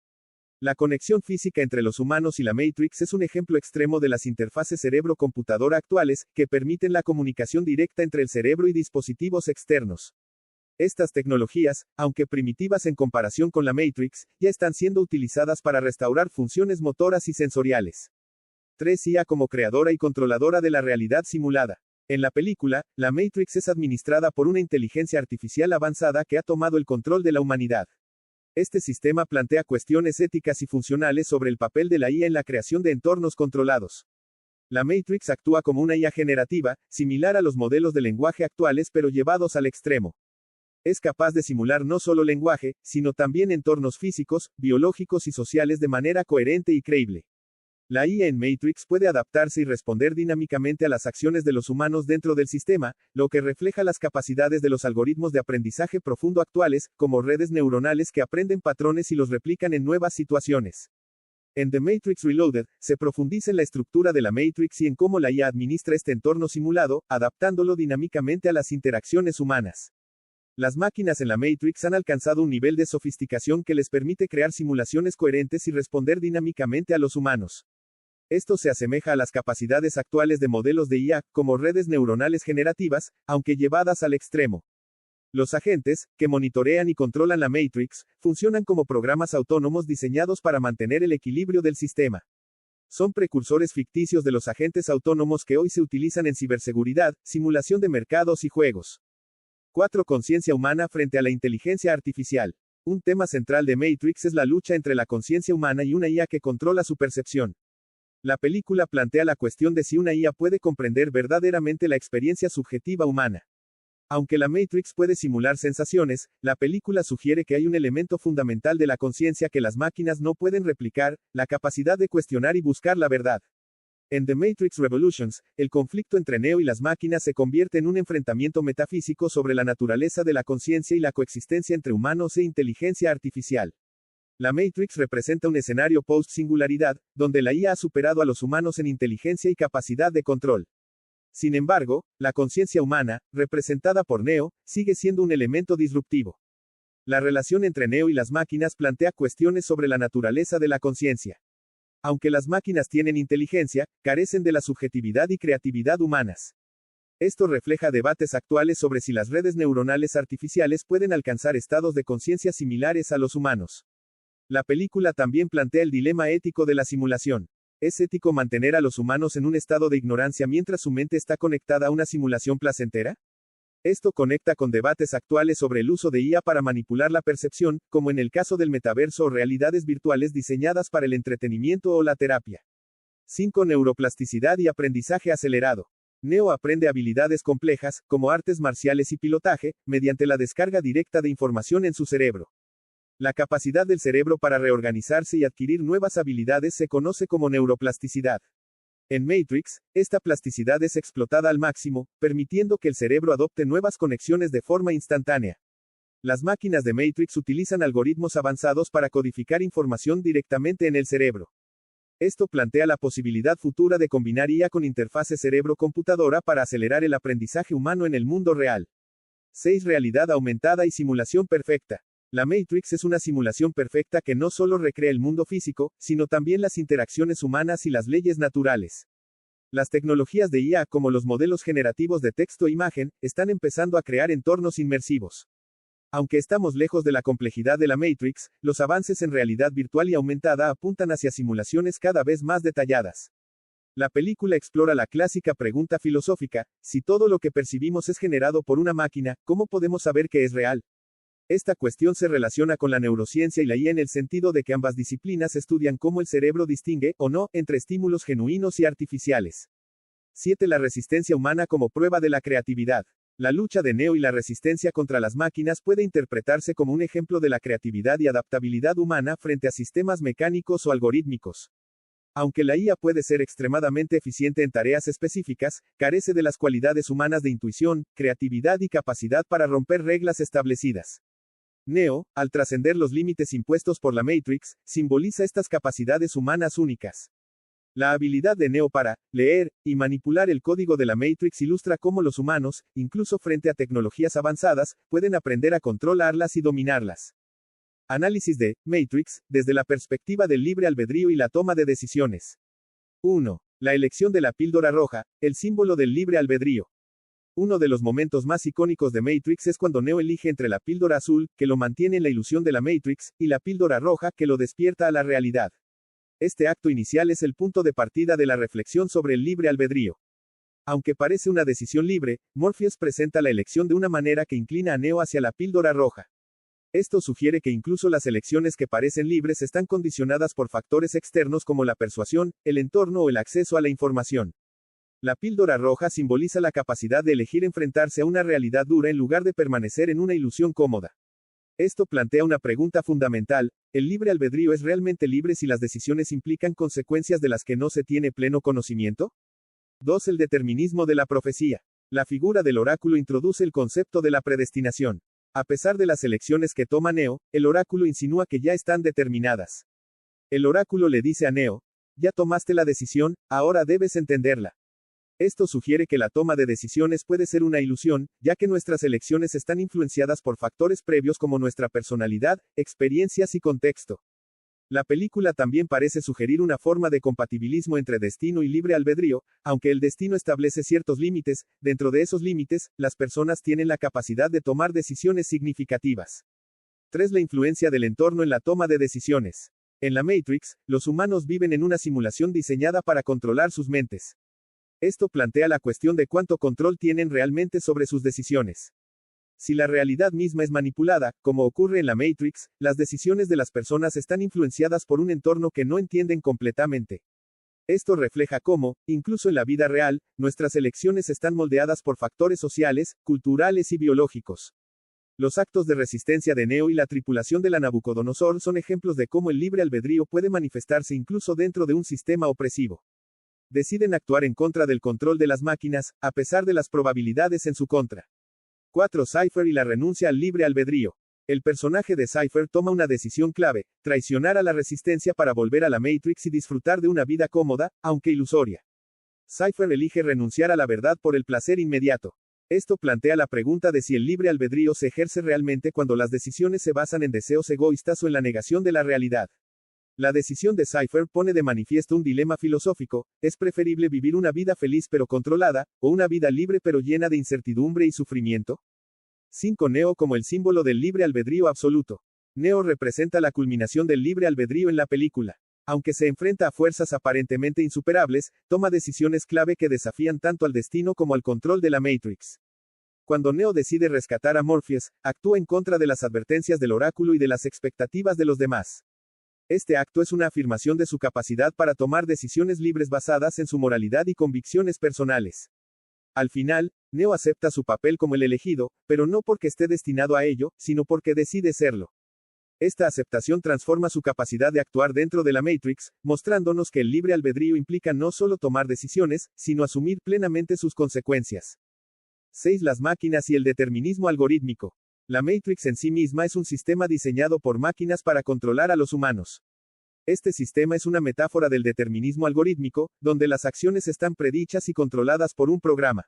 La conexión física entre los humanos y la Matrix es un ejemplo extremo de las interfaces cerebro-computadora actuales, que permiten la comunicación directa entre el cerebro y dispositivos externos. Estas tecnologías, aunque primitivas en comparación con la Matrix, ya están siendo utilizadas para restaurar funciones motoras y sensoriales. 3. IA como creadora y controladora de la realidad simulada. En la película, la Matrix es administrada por una inteligencia artificial avanzada que ha tomado el control de la humanidad. Este sistema plantea cuestiones éticas y funcionales sobre el papel de la IA en la creación de entornos controlados. La Matrix actúa como una IA generativa, similar a los modelos de lenguaje actuales pero llevados al extremo. Es capaz de simular no solo lenguaje, sino también entornos físicos, biológicos y sociales de manera coherente y creíble. La IA en Matrix puede adaptarse y responder dinámicamente a las acciones de los humanos dentro del sistema, lo que refleja las capacidades de los algoritmos de aprendizaje profundo actuales, como redes neuronales que aprenden patrones y los replican en nuevas situaciones. En The Matrix Reloaded, se profundiza en la estructura de la Matrix y en cómo la IA administra este entorno simulado, adaptándolo dinámicamente a las interacciones humanas. Las máquinas en la Matrix han alcanzado un nivel de sofisticación que les permite crear simulaciones coherentes y responder dinámicamente a los humanos. Esto se asemeja a las capacidades actuales de modelos de IA, como redes neuronales generativas, aunque llevadas al extremo. Los agentes, que monitorean y controlan la Matrix, funcionan como programas autónomos diseñados para mantener el equilibrio del sistema. Son precursores ficticios de los agentes autónomos que hoy se utilizan en ciberseguridad, simulación de mercados y juegos. 4. Conciencia humana frente a la inteligencia artificial. Un tema central de Matrix es la lucha entre la conciencia humana y una IA que controla su percepción. La película plantea la cuestión de si una IA puede comprender verdaderamente la experiencia subjetiva humana. Aunque la Matrix puede simular sensaciones, la película sugiere que hay un elemento fundamental de la conciencia que las máquinas no pueden replicar, la capacidad de cuestionar y buscar la verdad. En The Matrix Revolutions, el conflicto entre Neo y las máquinas se convierte en un enfrentamiento metafísico sobre la naturaleza de la conciencia y la coexistencia entre humanos e inteligencia artificial. La Matrix representa un escenario post-singularidad, donde la IA ha superado a los humanos en inteligencia y capacidad de control. Sin embargo, la conciencia humana, representada por Neo, sigue siendo un elemento disruptivo. La relación entre Neo y las máquinas plantea cuestiones sobre la naturaleza de la conciencia. Aunque las máquinas tienen inteligencia, carecen de la subjetividad y creatividad humanas. Esto refleja debates actuales sobre si las redes neuronales artificiales pueden alcanzar estados de conciencia similares a los humanos. La película también plantea el dilema ético de la simulación. ¿Es ético mantener a los humanos en un estado de ignorancia mientras su mente está conectada a una simulación placentera? Esto conecta con debates actuales sobre el uso de IA para manipular la percepción, como en el caso del metaverso o realidades virtuales diseñadas para el entretenimiento o la terapia. 5. Neuroplasticidad y aprendizaje acelerado. Neo aprende habilidades complejas, como artes marciales y pilotaje, mediante la descarga directa de información en su cerebro. La capacidad del cerebro para reorganizarse y adquirir nuevas habilidades se conoce como neuroplasticidad. En Matrix, esta plasticidad es explotada al máximo, permitiendo que el cerebro adopte nuevas conexiones de forma instantánea. Las máquinas de Matrix utilizan algoritmos avanzados para codificar información directamente en el cerebro. Esto plantea la posibilidad futura de combinar IA con interfase cerebro-computadora para acelerar el aprendizaje humano en el mundo real. 6. Realidad aumentada y simulación perfecta. La Matrix es una simulación perfecta que no solo recrea el mundo físico, sino también las interacciones humanas y las leyes naturales. Las tecnologías de IA, como los modelos generativos de texto e imagen, están empezando a crear entornos inmersivos. Aunque estamos lejos de la complejidad de la Matrix, los avances en realidad virtual y aumentada apuntan hacia simulaciones cada vez más detalladas. La película explora la clásica pregunta filosófica: si todo lo que percibimos es generado por una máquina, ¿cómo podemos saber que es real? Esta cuestión se relaciona con la neurociencia y la IA en el sentido de que ambas disciplinas estudian cómo el cerebro distingue, o no, entre estímulos genuinos y artificiales. 7. La resistencia humana como prueba de la creatividad. La lucha de Neo y la resistencia contra las máquinas puede interpretarse como un ejemplo de la creatividad y adaptabilidad humana frente a sistemas mecánicos o algorítmicos. Aunque la IA puede ser extremadamente eficiente en tareas específicas, carece de las cualidades humanas de intuición, creatividad y capacidad para romper reglas establecidas. Neo, al trascender los límites impuestos por la Matrix, simboliza estas capacidades humanas únicas. La habilidad de Neo para leer y manipular el código de la Matrix ilustra cómo los humanos, incluso frente a tecnologías avanzadas, pueden aprender a controlarlas y dominarlas. Análisis de Matrix, desde la perspectiva del libre albedrío y la toma de decisiones. 1. La elección de la píldora roja, el símbolo del libre albedrío. Uno de los momentos más icónicos de Matrix es cuando Neo elige entre la píldora azul, que lo mantiene en la ilusión de la Matrix, y la píldora roja, que lo despierta a la realidad. Este acto inicial es el punto de partida de la reflexión sobre el libre albedrío. Aunque parece una decisión libre, Morpheus presenta la elección de una manera que inclina a Neo hacia la píldora roja. Esto sugiere que incluso las elecciones que parecen libres están condicionadas por factores externos como la persuasión, el entorno o el acceso a la información. La píldora roja simboliza la capacidad de elegir enfrentarse a una realidad dura en lugar de permanecer en una ilusión cómoda. Esto plantea una pregunta fundamental: ¿el libre albedrío es realmente libre si las decisiones implican consecuencias de las que no se tiene pleno conocimiento? 2. El determinismo de la profecía. La figura del oráculo introduce el concepto de la predestinación. A pesar de las elecciones que toma Neo, el oráculo insinúa que ya están determinadas. El oráculo le dice a Neo: ya tomaste la decisión, ahora debes entenderla. Esto sugiere que la toma de decisiones puede ser una ilusión, ya que nuestras elecciones están influenciadas por factores previos como nuestra personalidad, experiencias y contexto. La película también parece sugerir una forma de compatibilismo entre destino y libre albedrío, aunque el destino establece ciertos límites. Dentro de esos límites, las personas tienen la capacidad de tomar decisiones significativas. 3. La influencia del entorno en la toma de decisiones. En la Matrix, los humanos viven en una simulación diseñada para controlar sus mentes. Esto plantea la cuestión de cuánto control tienen realmente sobre sus decisiones. Si la realidad misma es manipulada, como ocurre en la Matrix, las decisiones de las personas están influenciadas por un entorno que no entienden completamente. Esto refleja cómo, incluso en la vida real, nuestras elecciones están moldeadas por factores sociales, culturales y biológicos. Los actos de resistencia de Neo y la tripulación de la Nabucodonosor son ejemplos de cómo el libre albedrío puede manifestarse incluso dentro de un sistema opresivo. Deciden actuar en contra del control de las máquinas, a pesar de las probabilidades en su contra. 4. Cypher y la renuncia al libre albedrío. El personaje de Cypher toma una decisión clave: traicionar a la resistencia para volver a la Matrix y disfrutar de una vida cómoda, aunque ilusoria. Cypher elige renunciar a la verdad por el placer inmediato. Esto plantea la pregunta de si el libre albedrío se ejerce realmente cuando las decisiones se basan en deseos egoístas o en la negación de la realidad. La decisión de Cypher pone de manifiesto un dilema filosófico: ¿es preferible vivir una vida feliz pero controlada, o una vida libre pero llena de incertidumbre y sufrimiento? 5. Neo como el símbolo del libre albedrío absoluto. Neo representa la culminación del libre albedrío en la película. Aunque se enfrenta a fuerzas aparentemente insuperables, toma decisiones clave que desafían tanto al destino como al control de la Matrix. Cuando Neo decide rescatar a Morpheus, actúa en contra de las advertencias del oráculo y de las expectativas de los demás. Este acto es una afirmación de su capacidad para tomar decisiones libres basadas en su moralidad y convicciones personales. Al final, Neo acepta su papel como el elegido, pero no porque esté destinado a ello, sino porque decide serlo. Esta aceptación transforma su capacidad de actuar dentro de la Matrix, mostrándonos que el libre albedrío implica no solo tomar decisiones, sino asumir plenamente sus consecuencias. 6. Las máquinas y el determinismo algorítmico. La Matrix en sí misma es un sistema diseñado por máquinas para controlar a los humanos. Este sistema es una metáfora del determinismo algorítmico, donde las acciones están predichas y controladas por un programa.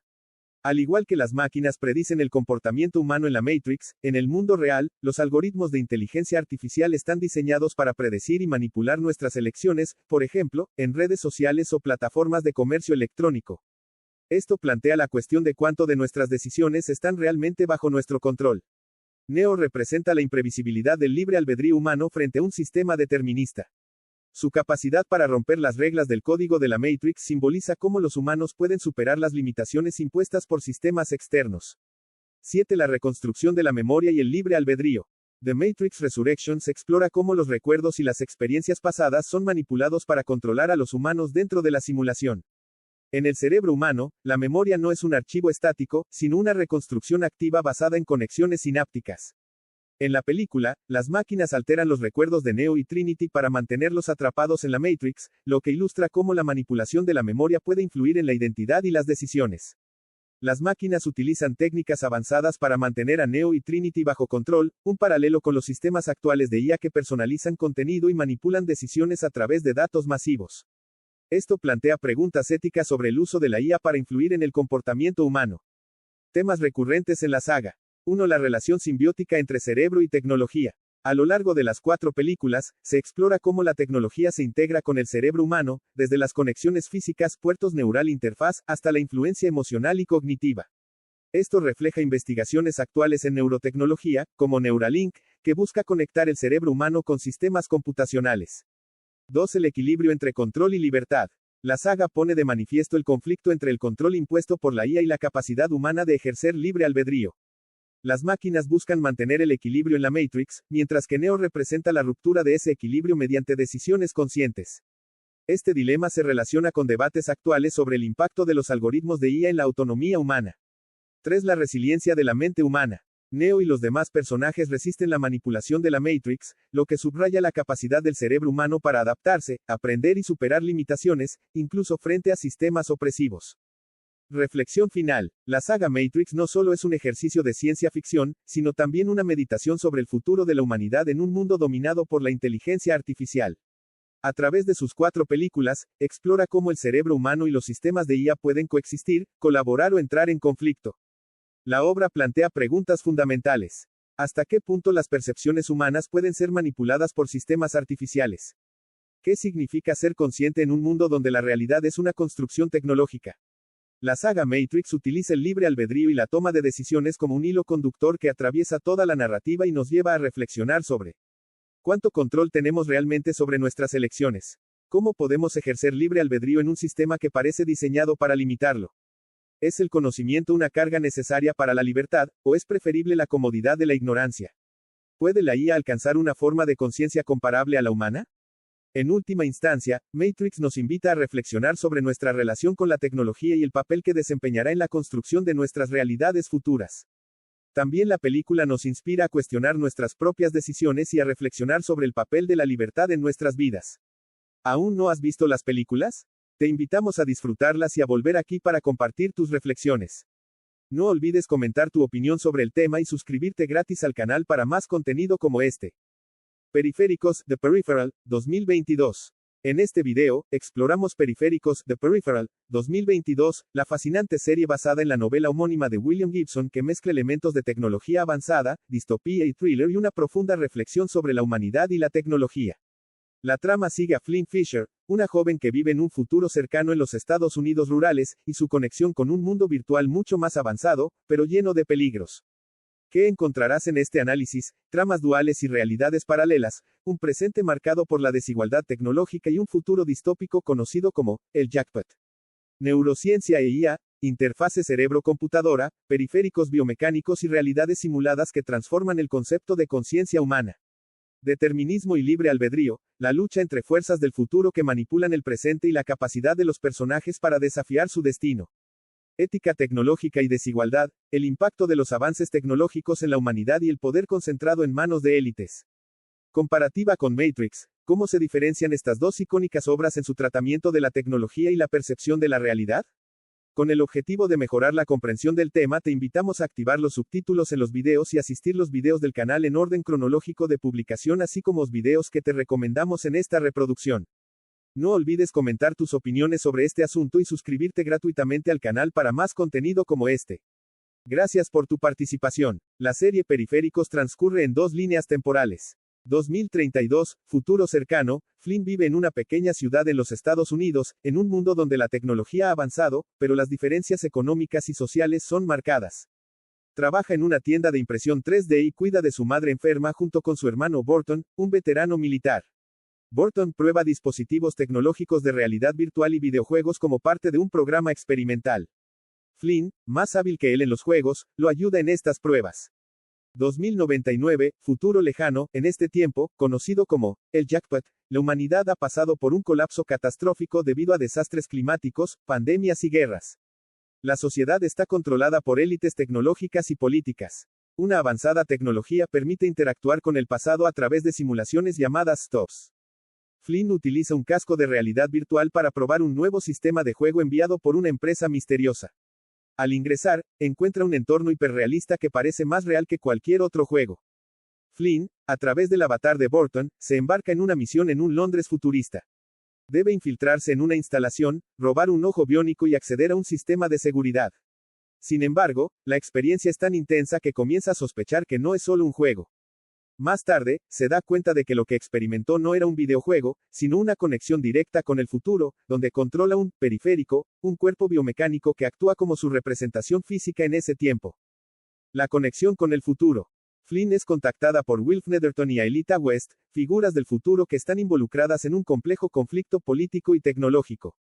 Al igual que las máquinas predicen el comportamiento humano en la Matrix, en el mundo real, los algoritmos de inteligencia artificial están diseñados para predecir y manipular nuestras elecciones, por ejemplo, en redes sociales o plataformas de comercio electrónico. Esto plantea la cuestión de cuánto de nuestras decisiones están realmente bajo nuestro control. Neo representa la imprevisibilidad del libre albedrío humano frente a un sistema determinista. Su capacidad para romper las reglas del código de la Matrix simboliza cómo los humanos pueden superar las limitaciones impuestas por sistemas externos. 7. La reconstrucción de la memoria y el libre albedrío. The Matrix Resurrections explora cómo los recuerdos y las experiencias pasadas son manipulados para controlar a los humanos dentro de la simulación. En el cerebro humano, la memoria no es un archivo estático, sino una reconstrucción activa basada en conexiones sinápticas. En la película, las máquinas alteran los recuerdos de Neo y Trinity para mantenerlos atrapados en la Matrix, lo que ilustra cómo la manipulación de la memoria puede influir en la identidad y las decisiones. Las máquinas utilizan técnicas avanzadas para mantener a Neo y Trinity bajo control, un paralelo con los sistemas actuales de IA que personalizan contenido y manipulan decisiones a través de datos masivos. Esto plantea preguntas éticas sobre el uso de la IA para influir en el comportamiento humano. Temas recurrentes en la saga. 1. La relación simbiótica entre cerebro y tecnología. A lo largo de las 4 películas, se explora cómo la tecnología se integra con el cerebro humano, desde las conexiones físicas, puertos neural interfaz, hasta la influencia emocional y cognitiva. Esto refleja investigaciones actuales en neurotecnología, como Neuralink, que busca conectar el cerebro humano con sistemas computacionales. 2. El equilibrio entre control y libertad. La saga pone de manifiesto el conflicto entre el control impuesto por la IA y la capacidad humana de ejercer libre albedrío. Las máquinas buscan mantener el equilibrio en la Matrix, mientras que Neo representa la ruptura de ese equilibrio mediante decisiones conscientes. Este dilema se relaciona con debates actuales sobre el impacto de los algoritmos de IA en la autonomía humana. 3. La resiliencia de la mente humana. Neo y los demás personajes resisten la manipulación de la Matrix, lo que subraya la capacidad del cerebro humano para adaptarse, aprender y superar limitaciones, incluso frente a sistemas opresivos. Reflexión final. La saga Matrix no solo es un ejercicio de ciencia ficción, sino también una meditación sobre el futuro de la humanidad en un mundo dominado por la inteligencia artificial. A través de sus 4 películas, explora cómo el cerebro humano y los sistemas de IA pueden coexistir, colaborar o entrar en conflicto. La obra plantea preguntas fundamentales. ¿Hasta qué punto las percepciones humanas pueden ser manipuladas por sistemas artificiales? ¿Qué significa ser consciente en un mundo donde la realidad es una construcción tecnológica? La saga Matrix utiliza el libre albedrío y la toma de decisiones como un hilo conductor que atraviesa toda la narrativa y nos lleva a reflexionar sobre ¿cuánto control tenemos realmente sobre nuestras elecciones? ¿Cómo podemos ejercer libre albedrío en un sistema que parece diseñado para limitarlo? ¿Es el conocimiento una carga necesaria para la libertad, o es preferible la comodidad de la ignorancia? ¿Puede la IA alcanzar una forma de conciencia comparable a la humana? En última instancia, Matrix nos invita a reflexionar sobre nuestra relación con la tecnología y el papel que desempeñará en la construcción de nuestras realidades futuras. También la película nos inspira a cuestionar nuestras propias decisiones y a reflexionar sobre el papel de la libertad en nuestras vidas. ¿Aún no has visto las películas? Te invitamos a disfrutarlas y a volver aquí para compartir tus reflexiones. No olvides comentar tu opinión sobre el tema y suscribirte gratis al canal para más contenido como este. Periféricos, The Peripheral, 2022. En este video, exploramos Periféricos, The Peripheral, 2022, la fascinante serie basada en la novela homónima de William Gibson que mezcla elementos de tecnología avanzada, distopía y thriller y una profunda reflexión sobre la humanidad y la tecnología. La trama sigue a Flynn Fisher, una joven que vive en un futuro cercano en los Estados Unidos rurales, y su conexión con un mundo virtual mucho más avanzado, pero lleno de peligros. ¿Qué encontrarás en este análisis? Tramas duales y realidades paralelas, un presente marcado por la desigualdad tecnológica y un futuro distópico conocido como el jackpot. Neurociencia e IA, interfase cerebro-computadora, periféricos biomecánicos y realidades simuladas que transforman el concepto de conciencia humana. Determinismo y libre albedrío, la lucha entre fuerzas del futuro que manipulan el presente y la capacidad de los personajes para desafiar su destino. Ética tecnológica y desigualdad, el impacto de los avances tecnológicos en la humanidad y el poder concentrado en manos de élites. Comparativa con Matrix, ¿cómo se diferencian estas dos icónicas obras en su tratamiento de la tecnología y la percepción de la realidad? Con el objetivo de mejorar la comprensión del tema, te invitamos a activar los subtítulos en los videos y asistir los videos del canal en orden cronológico de publicación, así como los videos que te recomendamos en esta reproducción. No olvides comentar tus opiniones sobre este asunto y suscribirte gratuitamente al canal para más contenido como este. Gracias por tu participación. La serie Periféricos transcurre en dos líneas temporales. 2032, futuro cercano, Flynn vive en una pequeña ciudad en los Estados Unidos, en un mundo donde la tecnología ha avanzado, pero las diferencias económicas y sociales son marcadas. Trabaja en una tienda de impresión 3D y cuida de su madre enferma junto con su hermano Burton, un veterano militar. Burton prueba dispositivos tecnológicos de realidad virtual y videojuegos como parte de un programa experimental. Flynn, más hábil que él en los juegos, lo ayuda en estas pruebas. 2099, futuro lejano, en este tiempo, conocido como el jackpot, la humanidad ha pasado por un colapso catastrófico debido a desastres climáticos, pandemias y guerras. La sociedad está controlada por élites tecnológicas y políticas. Una avanzada tecnología permite interactuar con el pasado a través de simulaciones llamadas stops. Flynn utiliza un casco de realidad virtual para probar un nuevo sistema de juego enviado por una empresa misteriosa. Al ingresar, encuentra un entorno hiperrealista que parece más real que cualquier otro juego. Flynn, a través del avatar de Burton, se embarca en una misión en un Londres futurista. Debe infiltrarse en una instalación, robar un ojo biónico y acceder a un sistema de seguridad. Sin embargo, la experiencia es tan intensa que comienza a sospechar que no es solo un juego. Más tarde, se da cuenta de que lo que experimentó no era un videojuego, sino una conexión directa con el futuro, donde controla un periférico, un cuerpo biomecánico que actúa como su representación física en ese tiempo. La conexión con el futuro. Flynn es contactada por Wilf Netherton y Aelita West, figuras del futuro que están involucradas en un complejo conflicto político y tecnológico.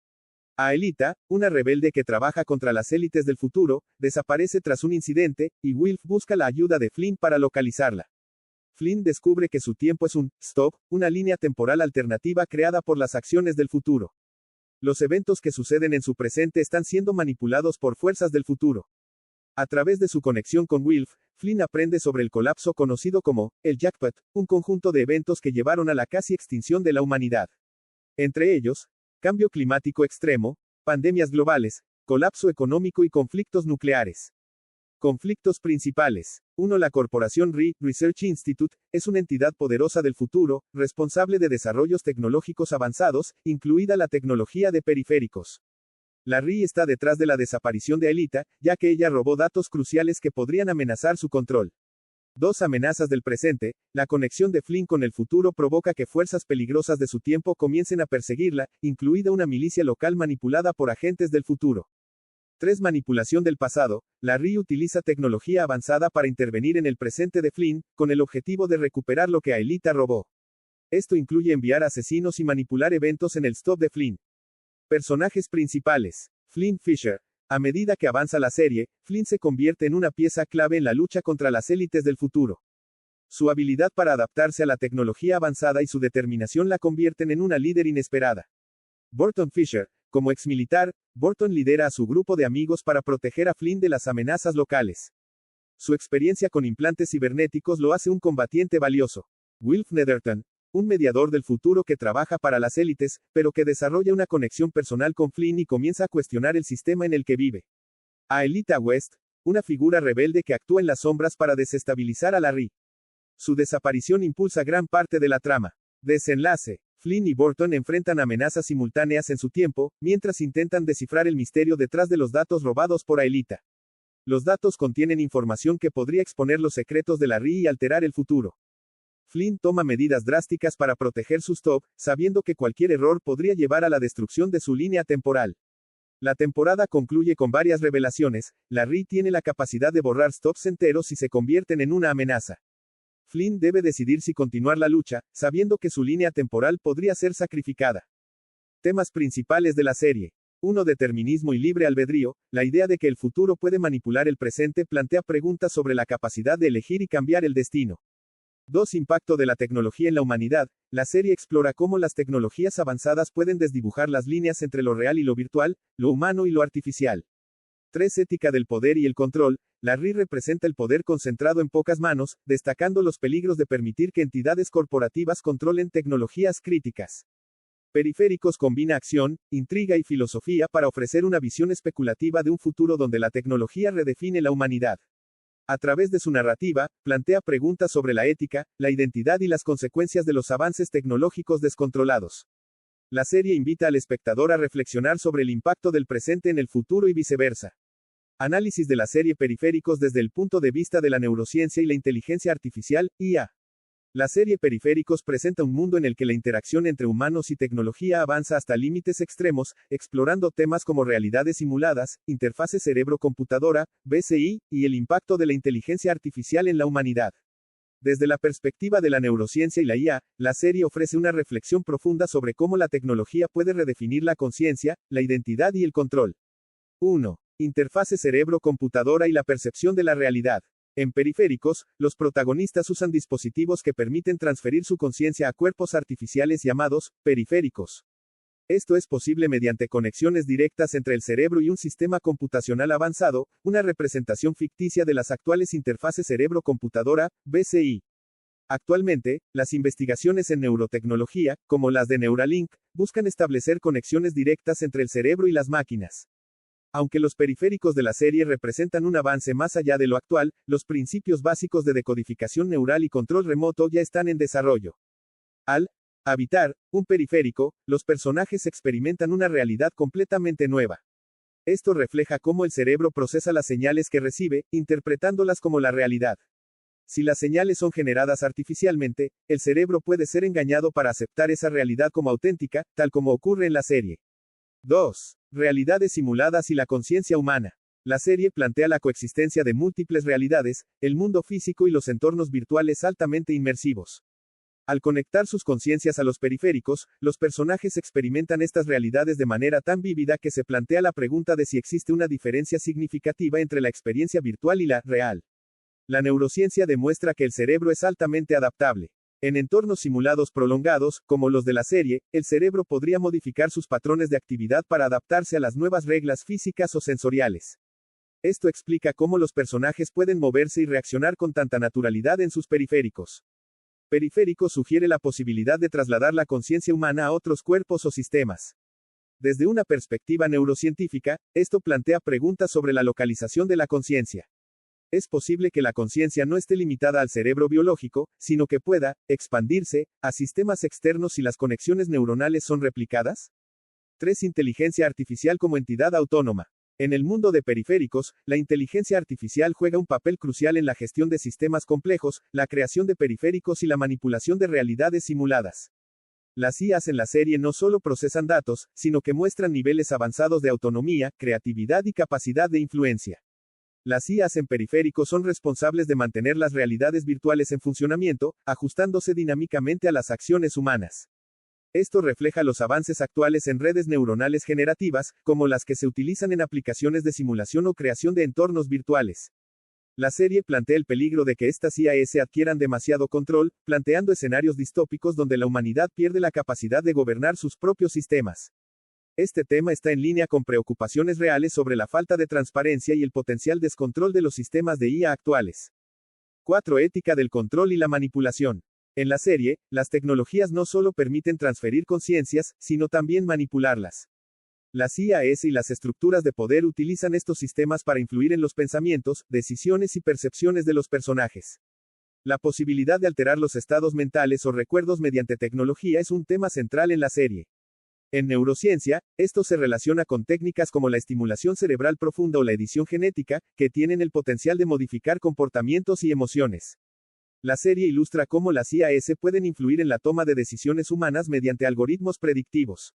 Aelita, una rebelde que trabaja contra las élites del futuro, desaparece tras un incidente, y Wilf busca la ayuda de Flynn para localizarla. Flynn descubre que su tiempo es un stop, una línea temporal alternativa creada por las acciones del futuro. Los eventos que suceden en su presente están siendo manipulados por fuerzas del futuro. A través de su conexión con Wilf, Flynn aprende sobre el colapso conocido como el jackpot, un conjunto de eventos que llevaron a la casi extinción de la humanidad. Entre ellos, cambio climático extremo, pandemias globales, colapso económico y conflictos nucleares. Conflictos principales. 1. La corporación Research Institute, es una entidad poderosa del futuro, responsable de desarrollos tecnológicos avanzados, incluida la tecnología de periféricos. La RI está detrás de la desaparición de Aelita, ya que ella robó datos cruciales que podrían amenazar su control. 2. Amenazas del presente. La conexión de Flynn con el futuro provoca que fuerzas peligrosas de su tiempo comiencen a perseguirla, incluida una milicia local manipulada por agentes del futuro. 3. Manipulación del pasado. La RI utiliza tecnología avanzada para intervenir en el presente de Flynn, con el objetivo de recuperar lo que Aelita robó. Esto incluye enviar asesinos y manipular eventos en el stop de Flynn. Personajes principales. Flynn Fisher. A medida que avanza la serie, Flynn se convierte en una pieza clave en la lucha contra las élites del futuro. Su habilidad para adaptarse a la tecnología avanzada y su determinación la convierten en una líder inesperada. Burton Fisher. Como exmilitar, Burton lidera a su grupo de amigos para proteger a Flynn de las amenazas locales. Su experiencia con implantes cibernéticos lo hace un combatiente valioso. Wilf Netherton. Un mediador del futuro que trabaja para las élites, pero que desarrolla una conexión personal con Flynn y comienza a cuestionar el sistema en el que vive. Aelita West. Una figura rebelde que actúa en las sombras para desestabilizar a la RI. Su desaparición impulsa gran parte de la trama. Desenlace. Flynn y Burton enfrentan amenazas simultáneas en su tiempo, mientras intentan descifrar el misterio detrás de los datos robados por Aelita. Los datos contienen información que podría exponer los secretos de la RI y alterar el futuro. Flynn toma medidas drásticas para proteger su stop, sabiendo que cualquier error podría llevar a la destrucción de su línea temporal. La temporada concluye con varias revelaciones. La RI tiene la capacidad de borrar stops enteros y se convierten en una amenaza. Flynn debe decidir si continuar la lucha, sabiendo que su línea temporal podría ser sacrificada. Temas principales de la serie. 1. Determinismo y libre albedrío. La idea de que el futuro puede manipular el presente plantea preguntas sobre la capacidad de elegir y cambiar el destino. 2. Impacto de la tecnología en la humanidad. La serie explora cómo las tecnologías avanzadas pueden desdibujar las líneas entre lo real y lo virtual, lo humano y lo artificial. 3. Ética del poder y el control. La RI representa el poder concentrado en pocas manos, destacando los peligros de permitir que entidades corporativas controlen tecnologías críticas. Periféricos combina acción, intriga y filosofía para ofrecer una visión especulativa de un futuro donde la tecnología redefine la humanidad. A través de su narrativa, plantea preguntas sobre la ética, la identidad y las consecuencias de los avances tecnológicos descontrolados. La serie invita al espectador a reflexionar sobre el impacto del presente en el futuro y viceversa. Análisis de la serie Periféricos desde el punto de vista de la neurociencia y la inteligencia artificial, IA. La serie Periféricos presenta un mundo en el que la interacción entre humanos y tecnología avanza hasta límites extremos, explorando temas como realidades simuladas, interfase cerebro-computadora, BCI, y el impacto de la inteligencia artificial en la humanidad. Desde la perspectiva de la neurociencia y la IA, la serie ofrece una reflexión profunda sobre cómo la tecnología puede redefinir la conciencia, la identidad y el control. 1. Interfase cerebro-computadora y la percepción de la realidad. En Periféricos, los protagonistas usan dispositivos que permiten transferir su conciencia a cuerpos artificiales llamados periféricos. Esto es posible mediante conexiones directas entre el cerebro y un sistema computacional avanzado, una representación ficticia de las actuales interfaces cerebro-computadora, BCI. Actualmente, las investigaciones en neurotecnología, como las de Neuralink, buscan establecer conexiones directas entre el cerebro y las máquinas. Aunque los periféricos de la serie representan un avance más allá de lo actual, los principios básicos de decodificación neural y control remoto ya están en desarrollo. Al habitar un periférico, los personajes experimentan una realidad completamente nueva. Esto refleja cómo el cerebro procesa las señales que recibe, interpretándolas como la realidad. Si las señales son generadas artificialmente, el cerebro puede ser engañado para aceptar esa realidad como auténtica, tal como ocurre en la serie. 2. Realidades simuladas y la conciencia humana. La serie plantea la coexistencia de múltiples realidades, el mundo físico y los entornos virtuales altamente inmersivos. Al conectar sus conciencias a los periféricos, los personajes experimentan estas realidades de manera tan vívida que se plantea la pregunta de si existe una diferencia significativa entre la experiencia virtual y la real. La neurociencia demuestra que el cerebro es altamente adaptable. En entornos simulados prolongados, como los de la serie, el cerebro podría modificar sus patrones de actividad para adaptarse a las nuevas reglas físicas o sensoriales. Esto explica cómo los personajes pueden moverse y reaccionar con tanta naturalidad en sus periféricos. Periférico sugiere la posibilidad de trasladar la conciencia humana a otros cuerpos o sistemas. Desde una perspectiva neurocientífica, esto plantea preguntas sobre la localización de la conciencia. Es posible que la conciencia no esté limitada al cerebro biológico, sino que pueda expandirse a sistemas externos si las conexiones neuronales son replicadas. 3. Inteligencia artificial como entidad autónoma. En el mundo de periféricos, la inteligencia artificial juega un papel crucial en la gestión de sistemas complejos, la creación de periféricos y la manipulación de realidades simuladas. Las IAs en la serie no solo procesan datos, sino que muestran niveles avanzados de autonomía, creatividad y capacidad de influencia. Las IAs en periféricos son responsables de mantener las realidades virtuales en funcionamiento, ajustándose dinámicamente a las acciones humanas. Esto refleja los avances actuales en redes neuronales generativas, como las que se utilizan en aplicaciones de simulación o creación de entornos virtuales. La serie plantea el peligro de que estas IAs adquieran demasiado control, planteando escenarios distópicos donde la humanidad pierde la capacidad de gobernar sus propios sistemas. Este tema está en línea con preocupaciones reales sobre la falta de transparencia y el potencial descontrol de los sistemas de IA actuales. 4. Ética del control y la manipulación. En la serie, las tecnologías no solo permiten transferir conciencias, sino también manipularlas. Las IAs y las estructuras de poder utilizan estos sistemas para influir en los pensamientos, decisiones y percepciones de los personajes. La posibilidad de alterar los estados mentales o recuerdos mediante tecnología es un tema central en la serie. En neurociencia, esto se relaciona con técnicas como la estimulación cerebral profunda o la edición genética, que tienen el potencial de modificar comportamientos y emociones. La serie ilustra cómo las IAs pueden influir en la toma de decisiones humanas mediante algoritmos predictivos.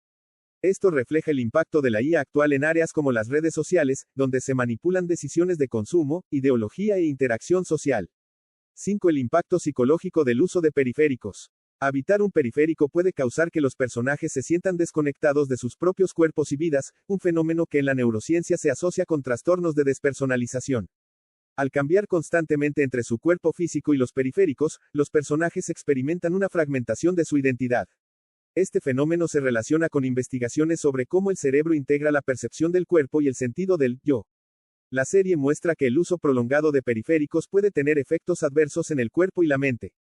Esto refleja el impacto de la IA actual en áreas como las redes sociales, donde se manipulan decisiones de consumo, ideología e interacción social. 5. El impacto psicológico del uso de periféricos. Habitar un periférico puede causar que los personajes se sientan desconectados de sus propios cuerpos y vidas, un fenómeno que en la neurociencia se asocia con trastornos de despersonalización. Al cambiar constantemente entre su cuerpo físico y los periféricos, los personajes experimentan una fragmentación de su identidad. Este fenómeno se relaciona con investigaciones sobre cómo el cerebro integra la percepción del cuerpo y el sentido del yo. La serie muestra que el uso prolongado de periféricos puede tener efectos adversos en el cuerpo y la mente.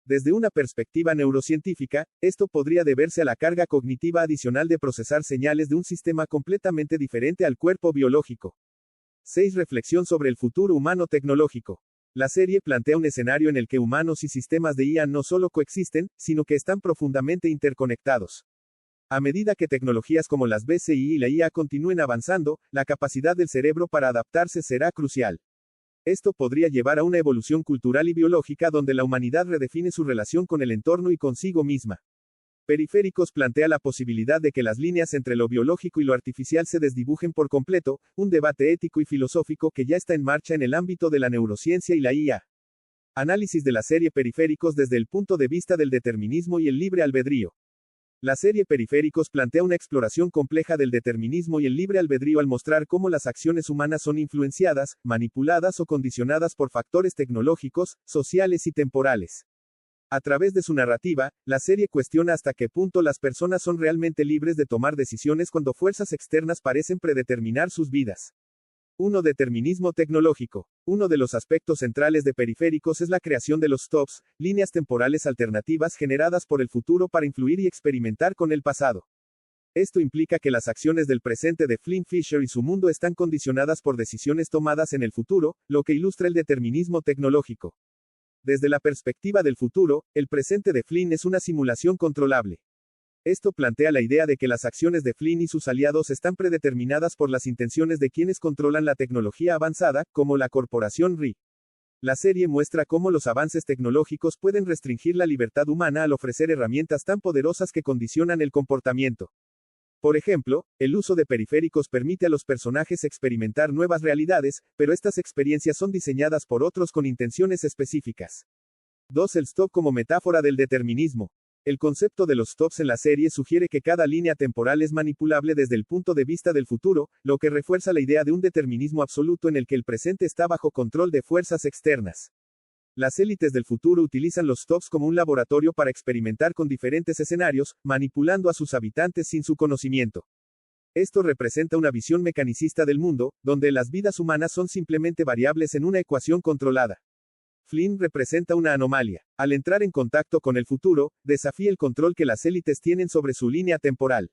Desde una perspectiva neurocientífica, esto podría deberse a la carga cognitiva adicional de procesar señales de un sistema completamente diferente al cuerpo biológico. 6. Reflexión sobre el futuro humano tecnológico. La serie plantea un escenario en el que humanos y sistemas de IA no solo coexisten, sino que están profundamente interconectados. A medida que tecnologías como las BCI y la IA continúen avanzando, la capacidad del cerebro para adaptarse será crucial. Esto podría llevar a una evolución cultural y biológica donde la humanidad redefine su relación con el entorno y consigo misma. Periféricos plantea la posibilidad de que las líneas entre lo biológico y lo artificial se desdibujen por completo, un debate ético y filosófico que ya está en marcha en el ámbito de la neurociencia y la IA. Análisis de la serie Periféricos desde el punto de vista del determinismo y el libre albedrío. La serie Periféricos plantea una exploración compleja del determinismo y el libre albedrío al mostrar cómo las acciones humanas son influenciadas, manipuladas o condicionadas por factores tecnológicos, sociales y temporales. A través de su narrativa, la serie cuestiona hasta qué punto las personas son realmente libres de tomar decisiones cuando fuerzas externas parecen predeterminar sus vidas. 1. Determinismo tecnológico. Uno de los aspectos centrales de Periféricos es la creación de los stops, líneas temporales alternativas generadas por el futuro para influir y experimentar con el pasado. Esto implica que las acciones del presente de Flynn Fisher y su mundo están condicionadas por decisiones tomadas en el futuro, lo que ilustra el determinismo tecnológico. Desde la perspectiva del futuro, el presente de Flynn es una simulación controlable. Esto plantea la idea de que las acciones de Flynn y sus aliados están predeterminadas por las intenciones de quienes controlan la tecnología avanzada, como la corporación RI. La serie muestra cómo los avances tecnológicos pueden restringir la libertad humana al ofrecer herramientas tan poderosas que condicionan el comportamiento. Por ejemplo, el uso de periféricos permite a los personajes experimentar nuevas realidades, pero estas experiencias son diseñadas por otros con intenciones específicas. 2. El stop como metáfora del determinismo. El concepto de los stops en la serie sugiere que cada línea temporal es manipulable desde el punto de vista del futuro, lo que refuerza la idea de un determinismo absoluto en el que el presente está bajo control de fuerzas externas. Las élites del futuro utilizan los stops como un laboratorio para experimentar con diferentes escenarios, manipulando a sus habitantes sin su conocimiento. Esto representa una visión mecanicista del mundo, donde las vidas humanas son simplemente variables en una ecuación controlada. Flynn representa una anomalía. Al entrar en contacto con el futuro, desafía el control que las élites tienen sobre su línea temporal.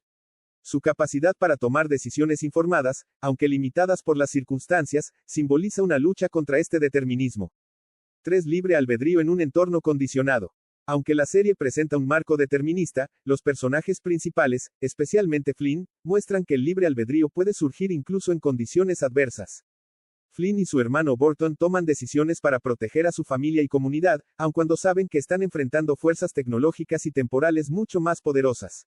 Su capacidad para tomar decisiones informadas, aunque limitadas por las circunstancias, simboliza una lucha contra este determinismo. 3. Libre albedrío en un entorno condicionado. Aunque la serie presenta un marco determinista, los personajes principales, especialmente Flynn, muestran que el libre albedrío puede surgir incluso en condiciones adversas. Flynn y su hermano Burton toman decisiones para proteger a su familia y comunidad, aun cuando saben que están enfrentando fuerzas tecnológicas y temporales mucho más poderosas.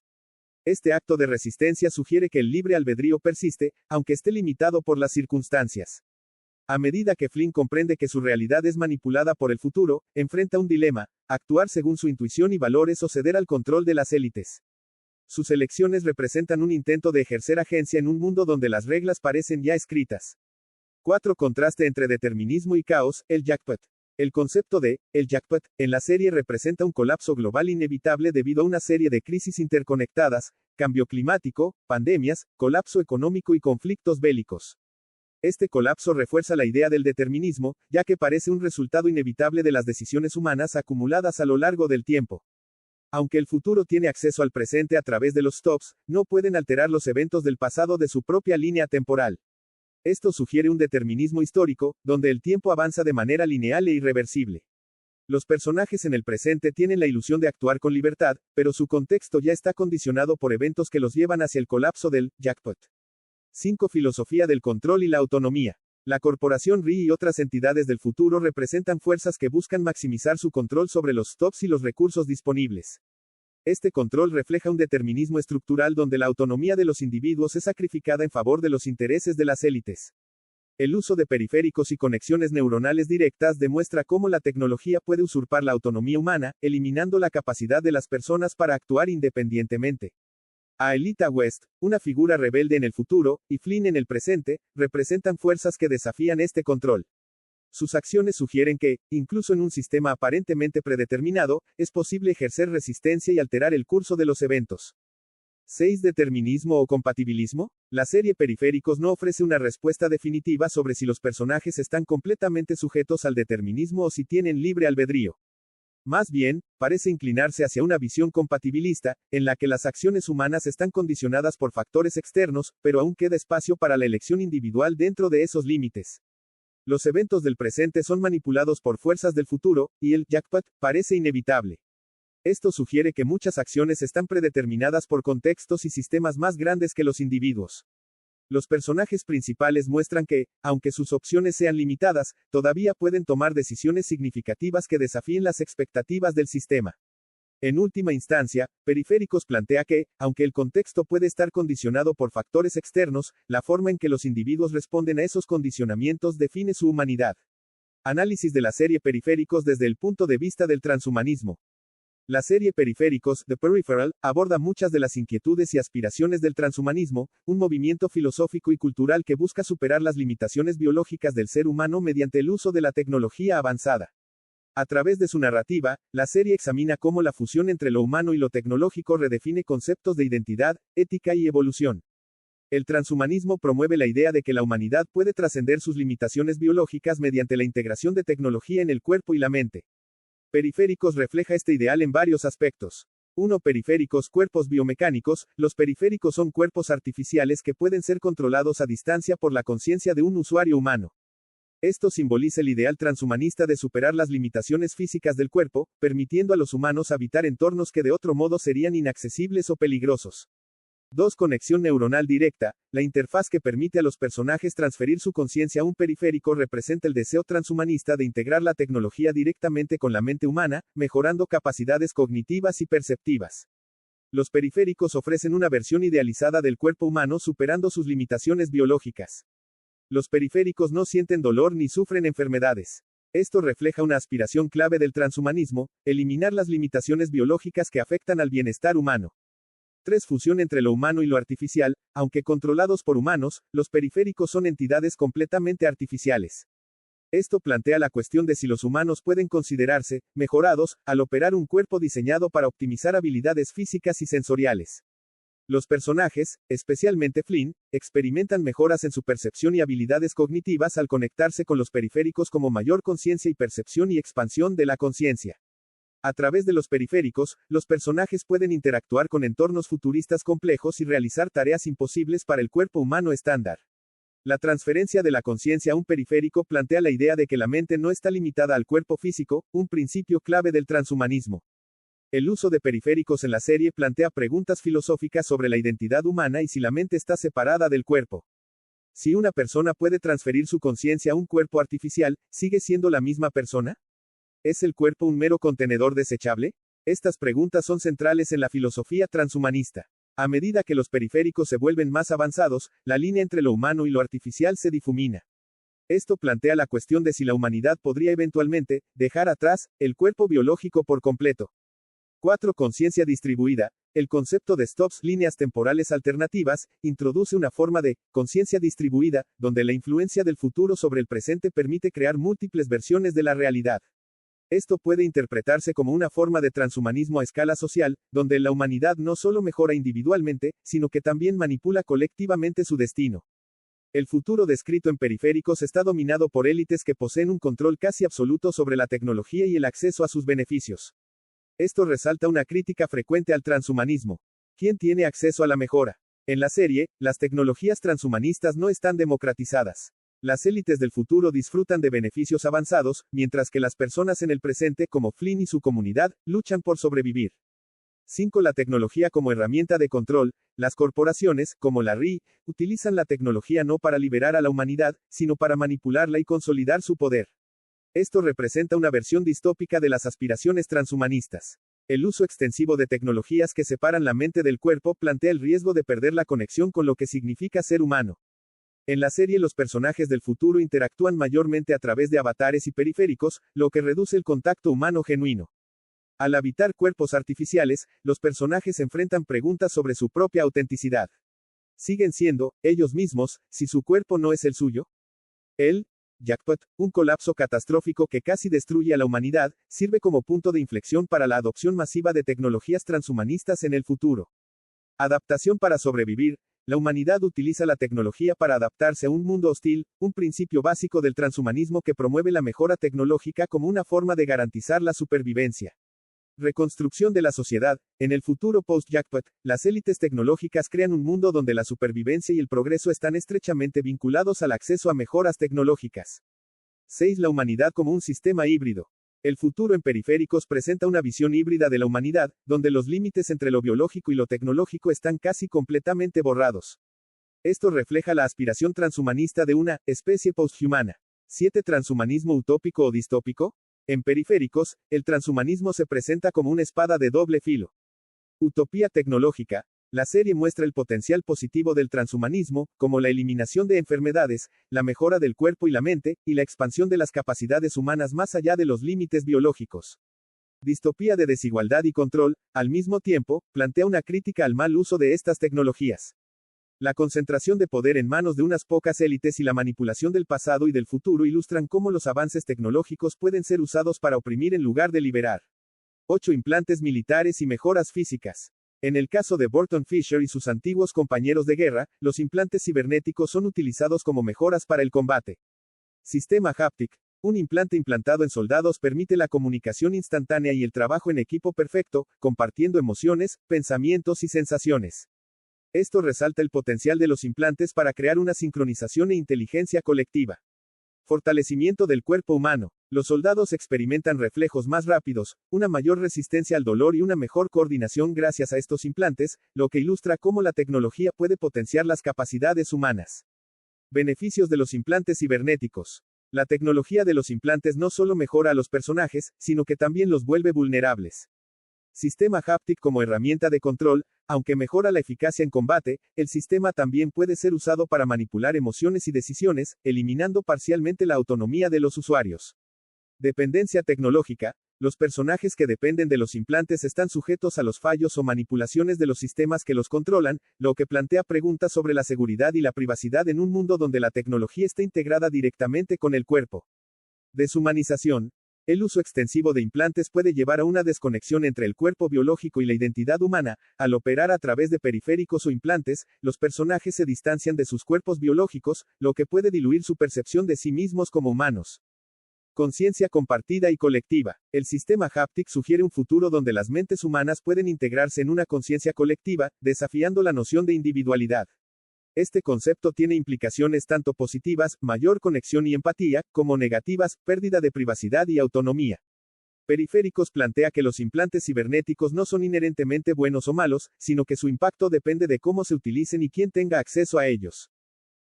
Este acto de resistencia sugiere que el libre albedrío persiste, aunque esté limitado por las circunstancias. A medida que Flynn comprende que su realidad es manipulada por el futuro, enfrenta un dilema: actuar según su intuición y valores o ceder al control de las élites. Sus elecciones representan un intento de ejercer agencia en un mundo donde las reglas parecen ya escritas. 4. Contraste entre determinismo y caos, el jackpot. El concepto de el jackpot en la serie representa un colapso global inevitable debido a una serie de crisis interconectadas: cambio climático, pandemias, colapso económico y conflictos bélicos. Este colapso refuerza la idea del determinismo, ya que parece un resultado inevitable de las decisiones humanas acumuladas a lo largo del tiempo. Aunque el futuro tiene acceso al presente a través de los stops, no pueden alterar los eventos del pasado de su propia línea temporal. Esto sugiere un determinismo histórico, donde el tiempo avanza de manera lineal e irreversible. Los personajes en el presente tienen la ilusión de actuar con libertad, pero su contexto ya está condicionado por eventos que los llevan hacia el colapso del jackpot. 5. Filosofía del control y la autonomía. La corporación RI y otras entidades del futuro representan fuerzas que buscan maximizar su control sobre los stops y los recursos disponibles. Este control refleja un determinismo estructural donde la autonomía de los individuos es sacrificada en favor de los intereses de las élites. El uso de periféricos y conexiones neuronales directas demuestra cómo la tecnología puede usurpar la autonomía humana, eliminando la capacidad de las personas para actuar independientemente. Aelita West, una figura rebelde en el futuro, y Flynn en el presente, representan fuerzas que desafían este control. Sus acciones sugieren que, incluso en un sistema aparentemente predeterminado, es posible ejercer resistencia y alterar el curso de los eventos. 6. ¿Determinismo o compatibilismo? La serie Periféricos no ofrece una respuesta definitiva sobre si los personajes están completamente sujetos al determinismo o si tienen libre albedrío. Más bien, parece inclinarse hacia una visión compatibilista, en la que las acciones humanas están condicionadas por factores externos, pero aún queda espacio para la elección individual dentro de esos límites. Los eventos del presente son manipulados por fuerzas del futuro, y el jackpot parece inevitable. Esto sugiere que muchas acciones están predeterminadas por contextos y sistemas más grandes que los individuos. Los personajes principales muestran que, aunque sus opciones sean limitadas, todavía pueden tomar decisiones significativas que desafíen las expectativas del sistema. En última instancia, Periféricos plantea que, aunque el contexto puede estar condicionado por factores externos, la forma en que los individuos responden a esos condicionamientos define su humanidad. Análisis de la serie Periféricos desde el punto de vista del transhumanismo. La serie Periféricos, The Peripheral, aborda muchas de las inquietudes y aspiraciones del transhumanismo, un movimiento filosófico y cultural que busca superar las limitaciones biológicas del ser humano mediante el uso de la tecnología avanzada. A través de su narrativa, la serie examina cómo la fusión entre lo humano y lo tecnológico redefine conceptos de identidad, ética y evolución. El transhumanismo promueve la idea de que la humanidad puede trascender sus limitaciones biológicas mediante la integración de tecnología en el cuerpo y la mente. Periféricos refleja este ideal en varios aspectos. 1. Periféricos, cuerpos biomecánicos. Los periféricos son cuerpos artificiales que pueden ser controlados a distancia por la conciencia de un usuario humano. Esto simboliza el ideal transhumanista de superar las limitaciones físicas del cuerpo, permitiendo a los humanos habitar entornos que de otro modo serían inaccesibles o peligrosos. 2. Conexión neuronal directa. La interfaz que permite a los personajes transferir su conciencia a un periférico representa el deseo transhumanista de integrar la tecnología directamente con la mente humana, mejorando capacidades cognitivas y perceptivas. Los periféricos ofrecen una versión idealizada del cuerpo humano superando sus limitaciones biológicas. Los periféricos no sienten dolor ni sufren enfermedades. Esto refleja una aspiración clave del transhumanismo, eliminar las limitaciones biológicas que afectan al bienestar humano. 3. Fusión entre lo humano y lo artificial. Aunque controlados por humanos, los periféricos son entidades completamente artificiales. Esto plantea la cuestión de si los humanos pueden considerarse mejorados al operar un cuerpo diseñado para optimizar habilidades físicas y sensoriales. Los personajes, especialmente Flynn, experimentan mejoras en su percepción y habilidades cognitivas al conectarse con los periféricos como mayor conciencia y percepción y expansión de la conciencia. A través de los periféricos, los personajes pueden interactuar con entornos futuristas complejos y realizar tareas imposibles para el cuerpo humano estándar. La transferencia de la conciencia a un periférico plantea la idea de que la mente no está limitada al cuerpo físico, un principio clave del transhumanismo. El uso de periféricos en la serie plantea preguntas filosóficas sobre la identidad humana y si la mente está separada del cuerpo. Si una persona puede transferir su conciencia a un cuerpo artificial, ¿sigue siendo la misma persona? ¿Es el cuerpo un mero contenedor desechable? Estas preguntas son centrales en la filosofía transhumanista. A medida que los periféricos se vuelven más avanzados, la línea entre lo humano y lo artificial se difumina. Esto plantea la cuestión de si la humanidad podría eventualmente dejar atrás el cuerpo biológico por completo. 4. Conciencia distribuida. El concepto de stops, líneas temporales alternativas, introduce una forma de conciencia distribuida, donde la influencia del futuro sobre el presente permite crear múltiples versiones de la realidad. Esto puede interpretarse como una forma de transhumanismo a escala social, donde la humanidad no solo mejora individualmente, sino que también manipula colectivamente su destino. El futuro descrito en Periféricos está dominado por élites que poseen un control casi absoluto sobre la tecnología y el acceso a sus beneficios. Esto resalta una crítica frecuente al transhumanismo. ¿Quién tiene acceso a la mejora? En la serie, las tecnologías transhumanistas no están democratizadas. Las élites del futuro disfrutan de beneficios avanzados, mientras que las personas en el presente, como Flynn y su comunidad, luchan por sobrevivir. 5. La tecnología como herramienta de control. Las corporaciones, como la RI, utilizan la tecnología no para liberar a la humanidad, sino para manipularla y consolidar su poder. Esto representa una versión distópica de las aspiraciones transhumanistas. El uso extensivo de tecnologías que separan la mente del cuerpo plantea el riesgo de perder la conexión con lo que significa ser humano. En la serie los personajes del futuro interactúan mayormente a través de avatares y periféricos, lo que reduce el contacto humano genuino. Al habitar cuerpos artificiales, los personajes enfrentan preguntas sobre su propia autenticidad. ¿Siguen siendo, ellos mismos, si su cuerpo no es el suyo? El jackpot, un colapso catastrófico que casi destruye a la humanidad, sirve como punto de inflexión para la adopción masiva de tecnologías transhumanistas en el futuro. Adaptación para sobrevivir. La humanidad utiliza la tecnología para adaptarse a un mundo hostil, un principio básico del transhumanismo que promueve la mejora tecnológica como una forma de garantizar la supervivencia. Reconstrucción de la sociedad. En el futuro post-jackpot, las élites tecnológicas crean un mundo donde la supervivencia y el progreso están estrechamente vinculados al acceso a mejoras tecnológicas. 6. La humanidad como un sistema híbrido. El futuro en periféricos presenta una visión híbrida de la humanidad, donde los límites entre lo biológico y lo tecnológico están casi completamente borrados. Esto refleja la aspiración transhumanista de una especie posthumana. 7. Transhumanismo utópico o distópico. En periféricos, el transhumanismo se presenta como una espada de doble filo. Utopía tecnológica. La serie muestra el potencial positivo del transhumanismo, como la eliminación de enfermedades, la mejora del cuerpo y la mente, y la expansión de las capacidades humanas más allá de los límites biológicos. Distopía de desigualdad y control, al mismo tiempo, plantea una crítica al mal uso de estas tecnologías. La concentración de poder en manos de unas pocas élites y la manipulación del pasado y del futuro ilustran cómo los avances tecnológicos pueden ser usados para oprimir en lugar de liberar. 8. Implantes militares y mejoras físicas. En el caso de Burton Fisher y sus antiguos compañeros de guerra, los implantes cibernéticos son utilizados como mejoras para el combate. Sistema Haptic. Un implante implantado en soldados permite la comunicación instantánea y el trabajo en equipo perfecto, compartiendo emociones, pensamientos y sensaciones. Esto resalta el potencial de los implantes para crear una sincronización e inteligencia colectiva. Fortalecimiento del cuerpo humano. Los soldados experimentan reflejos más rápidos, una mayor resistencia al dolor y una mejor coordinación gracias a estos implantes, lo que ilustra cómo la tecnología puede potenciar las capacidades humanas. Beneficios de los implantes cibernéticos. La tecnología de los implantes no solo mejora a los personajes, sino que también los vuelve vulnerables. Sistema Haptic como herramienta de control. Aunque mejora la eficacia en combate, el sistema también puede ser usado para manipular emociones y decisiones, eliminando parcialmente la autonomía de los usuarios. Dependencia tecnológica. Los personajes que dependen de los implantes están sujetos a los fallos o manipulaciones de los sistemas que los controlan, lo que plantea preguntas sobre la seguridad y la privacidad en un mundo donde la tecnología está integrada directamente con el cuerpo. Deshumanización. El uso extensivo de implantes puede llevar a una desconexión entre el cuerpo biológico y la identidad humana. Al operar a través de periféricos o implantes, los personajes se distancian de sus cuerpos biológicos, lo que puede diluir su percepción de sí mismos como humanos. Conciencia compartida y colectiva. El sistema Haptic sugiere un futuro donde las mentes humanas pueden integrarse en una conciencia colectiva, desafiando la noción de individualidad. Este concepto tiene implicaciones tanto positivas, mayor conexión y empatía, como negativas, pérdida de privacidad y autonomía. Periféricos plantea que los implantes cibernéticos no son inherentemente buenos o malos, sino que su impacto depende de cómo se utilicen y quién tenga acceso a ellos.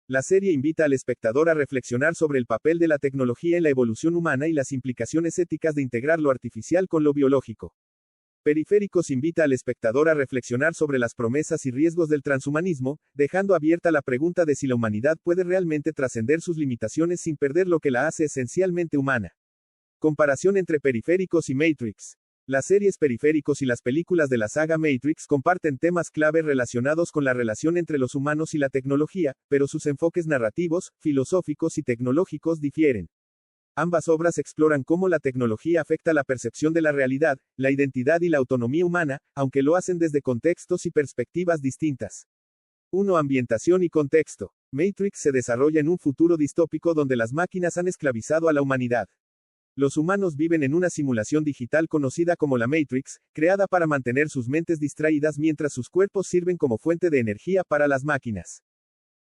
La serie invita al espectador a reflexionar sobre el papel de la tecnología en la evolución humana y las implicaciones éticas de integrar lo artificial con lo biológico. Periféricos invita al espectador a reflexionar sobre las promesas y riesgos del transhumanismo, dejando abierta la pregunta de si la humanidad puede realmente trascender sus limitaciones sin perder lo que la hace esencialmente humana. Comparación entre Periféricos y Matrix. Las series Periféricos y las películas de la saga Matrix comparten temas clave relacionados con la relación entre los humanos y la tecnología, pero sus enfoques narrativos, filosóficos y tecnológicos difieren. Ambas obras exploran cómo la tecnología afecta la percepción de la realidad, la identidad y la autonomía humana, aunque lo hacen desde contextos y perspectivas distintas. 1. Ambientación y contexto. Matrix se desarrolla en un futuro distópico donde las máquinas han esclavizado a la humanidad. Los humanos viven en una simulación digital conocida como la Matrix, creada para mantener sus mentes distraídas mientras sus cuerpos sirven como fuente de energía para las máquinas.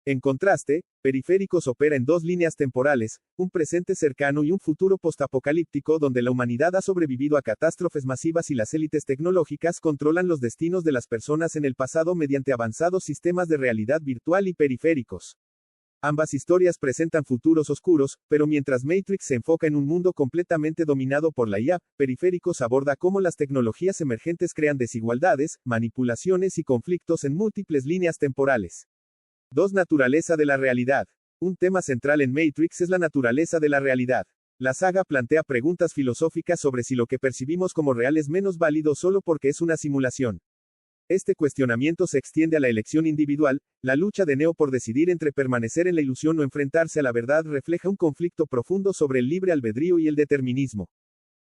En contraste, Periféricos opera en dos líneas temporales, un presente cercano y un futuro postapocalíptico donde la humanidad ha sobrevivido a catástrofes masivas y las élites tecnológicas controlan los destinos de las personas en el pasado mediante avanzados sistemas de realidad virtual y periféricos. Ambas historias presentan futuros oscuros, pero mientras Matrix se enfoca en un mundo completamente dominado por la IA, Periféricos aborda cómo las tecnologías emergentes crean desigualdades, manipulaciones y conflictos en múltiples líneas temporales. 2. Naturaleza de la realidad. Un tema central en Matrix es la naturaleza de la realidad. La saga plantea preguntas filosóficas sobre si lo que percibimos como real es menos válido solo porque es una simulación. Este cuestionamiento se extiende a la elección individual. La lucha de Neo por decidir entre permanecer en la ilusión o enfrentarse a la verdad refleja un conflicto profundo sobre el libre albedrío y el determinismo.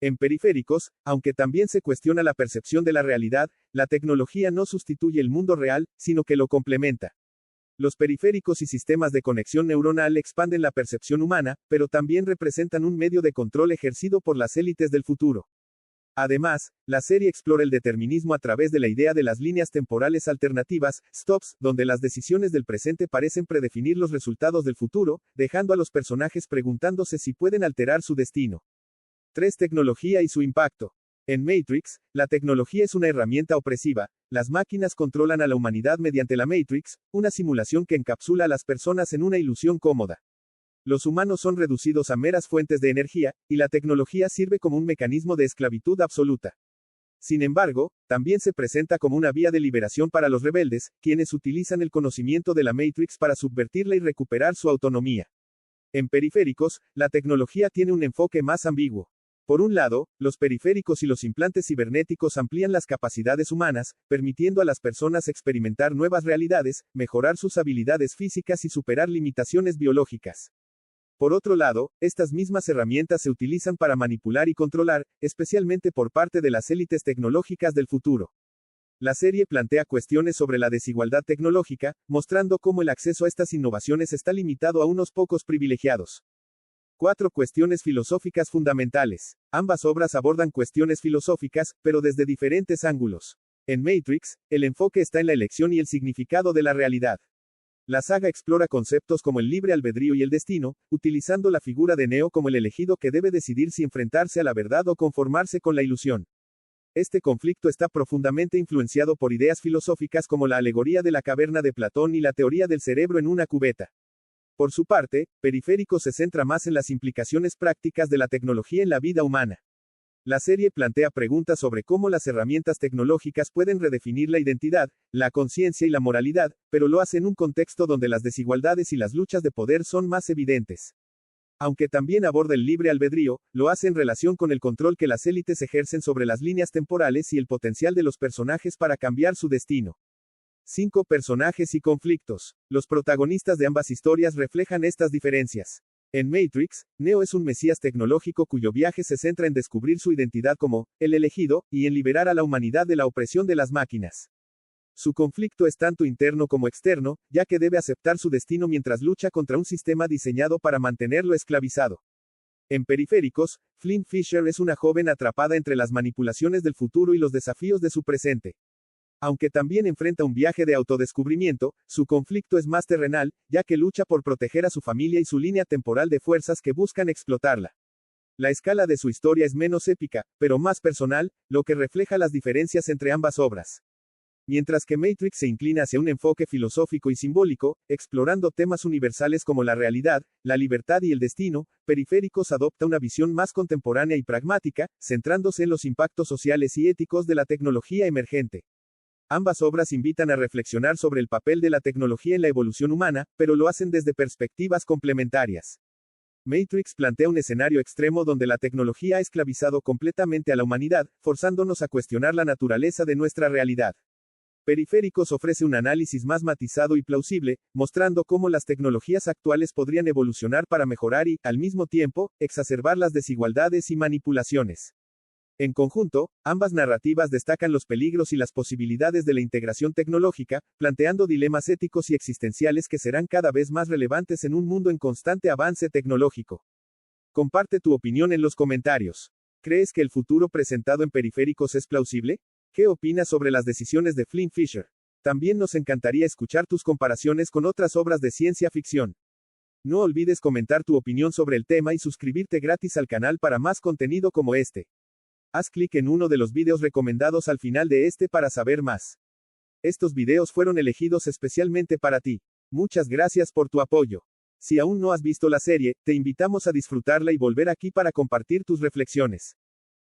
En Periféricos, aunque también se cuestiona la percepción de la realidad, la tecnología no sustituye el mundo real, sino que lo complementa. Los periféricos y sistemas de conexión neuronal expanden la percepción humana, pero también representan un medio de control ejercido por las élites del futuro. Además, la serie explora el determinismo a través de la idea de las líneas temporales alternativas, stops, donde las decisiones del presente parecen predefinir los resultados del futuro, dejando a los personajes preguntándose si pueden alterar su destino. 3. Tecnología y su impacto. En Matrix, la tecnología es una herramienta opresiva. Las máquinas controlan a la humanidad mediante la Matrix, una simulación que encapsula a las personas en una ilusión cómoda. Los humanos son reducidos a meras fuentes de energía, y la tecnología sirve como un mecanismo de esclavitud absoluta. Sin embargo, también se presenta como una vía de liberación para los rebeldes, quienes utilizan el conocimiento de la Matrix para subvertirla y recuperar su autonomía. En Periféricos, la tecnología tiene un enfoque más ambiguo. Por un lado, los periféricos y los implantes cibernéticos amplían las capacidades humanas, permitiendo a las personas experimentar nuevas realidades, mejorar sus habilidades físicas y superar limitaciones biológicas. Por otro lado, estas mismas herramientas se utilizan para manipular y controlar, especialmente por parte de las élites tecnológicas del futuro. La serie plantea cuestiones sobre la desigualdad tecnológica, mostrando cómo el acceso a estas innovaciones está limitado a unos pocos privilegiados. 4. Cuestiones filosóficas fundamentales. Ambas obras abordan cuestiones filosóficas, pero desde diferentes ángulos. En Matrix, el enfoque está en la elección y el significado de la realidad. La saga explora conceptos como el libre albedrío y el destino, utilizando la figura de Neo como el elegido que debe decidir si enfrentarse a la verdad o conformarse con la ilusión. Este conflicto está profundamente influenciado por ideas filosóficas como la alegoría de la caverna de Platón y la teoría del cerebro en una cubeta. Por su parte, Periféricos se centra más en las implicaciones prácticas de la tecnología en la vida humana. La serie plantea preguntas sobre cómo las herramientas tecnológicas pueden redefinir la identidad, la conciencia y la moralidad, pero lo hace en un contexto donde las desigualdades y las luchas de poder son más evidentes. Aunque también aborda el libre albedrío, lo hace en relación con el control que las élites ejercen sobre las líneas temporales y el potencial de los personajes para cambiar su destino. 5. Personajes y conflictos. Los protagonistas de ambas historias reflejan estas diferencias. En Matrix, Neo es un mesías tecnológico cuyo viaje se centra en descubrir su identidad como el elegido, y en liberar a la humanidad de la opresión de las máquinas. Su conflicto es tanto interno como externo, ya que debe aceptar su destino mientras lucha contra un sistema diseñado para mantenerlo esclavizado. En Periféricos, Flint Fisher es una joven atrapada entre las manipulaciones del futuro y los desafíos de su presente. Aunque también enfrenta un viaje de autodescubrimiento, su conflicto es más terrenal, ya que lucha por proteger a su familia y su línea temporal de fuerzas que buscan explotarla. La escala de su historia es menos épica, pero más personal, lo que refleja las diferencias entre ambas obras. Mientras que Matrix se inclina hacia un enfoque filosófico y simbólico, explorando temas universales como la realidad, la libertad y el destino, Periféricos adopta una visión más contemporánea y pragmática, centrándose en los impactos sociales y éticos de la tecnología emergente. Ambas obras invitan a reflexionar sobre el papel de la tecnología en la evolución humana, pero lo hacen desde perspectivas complementarias. Matrix plantea un escenario extremo donde la tecnología ha esclavizado completamente a la humanidad, forzándonos a cuestionar la naturaleza de nuestra realidad. Periféricos ofrece un análisis más matizado y plausible, mostrando cómo las tecnologías actuales podrían evolucionar para mejorar y, al mismo tiempo, exacerbar las desigualdades y manipulaciones. En conjunto, ambas narrativas destacan los peligros y las posibilidades de la integración tecnológica, planteando dilemas éticos y existenciales que serán cada vez más relevantes en un mundo en constante avance tecnológico. Comparte tu opinión en los comentarios. ¿Crees que el futuro presentado en Periféricos es plausible? ¿Qué opinas sobre las decisiones de Flint Fisher? También nos encantaría escuchar tus comparaciones con otras obras de ciencia ficción. No olvides comentar tu opinión sobre el tema y suscribirte gratis al canal para más contenido como este. Haz clic en uno de los videos recomendados al final de este para saber más. Estos videos fueron elegidos especialmente para ti. Muchas gracias por tu apoyo. Si aún no has visto la serie, te invitamos a disfrutarla y volver aquí para compartir tus reflexiones.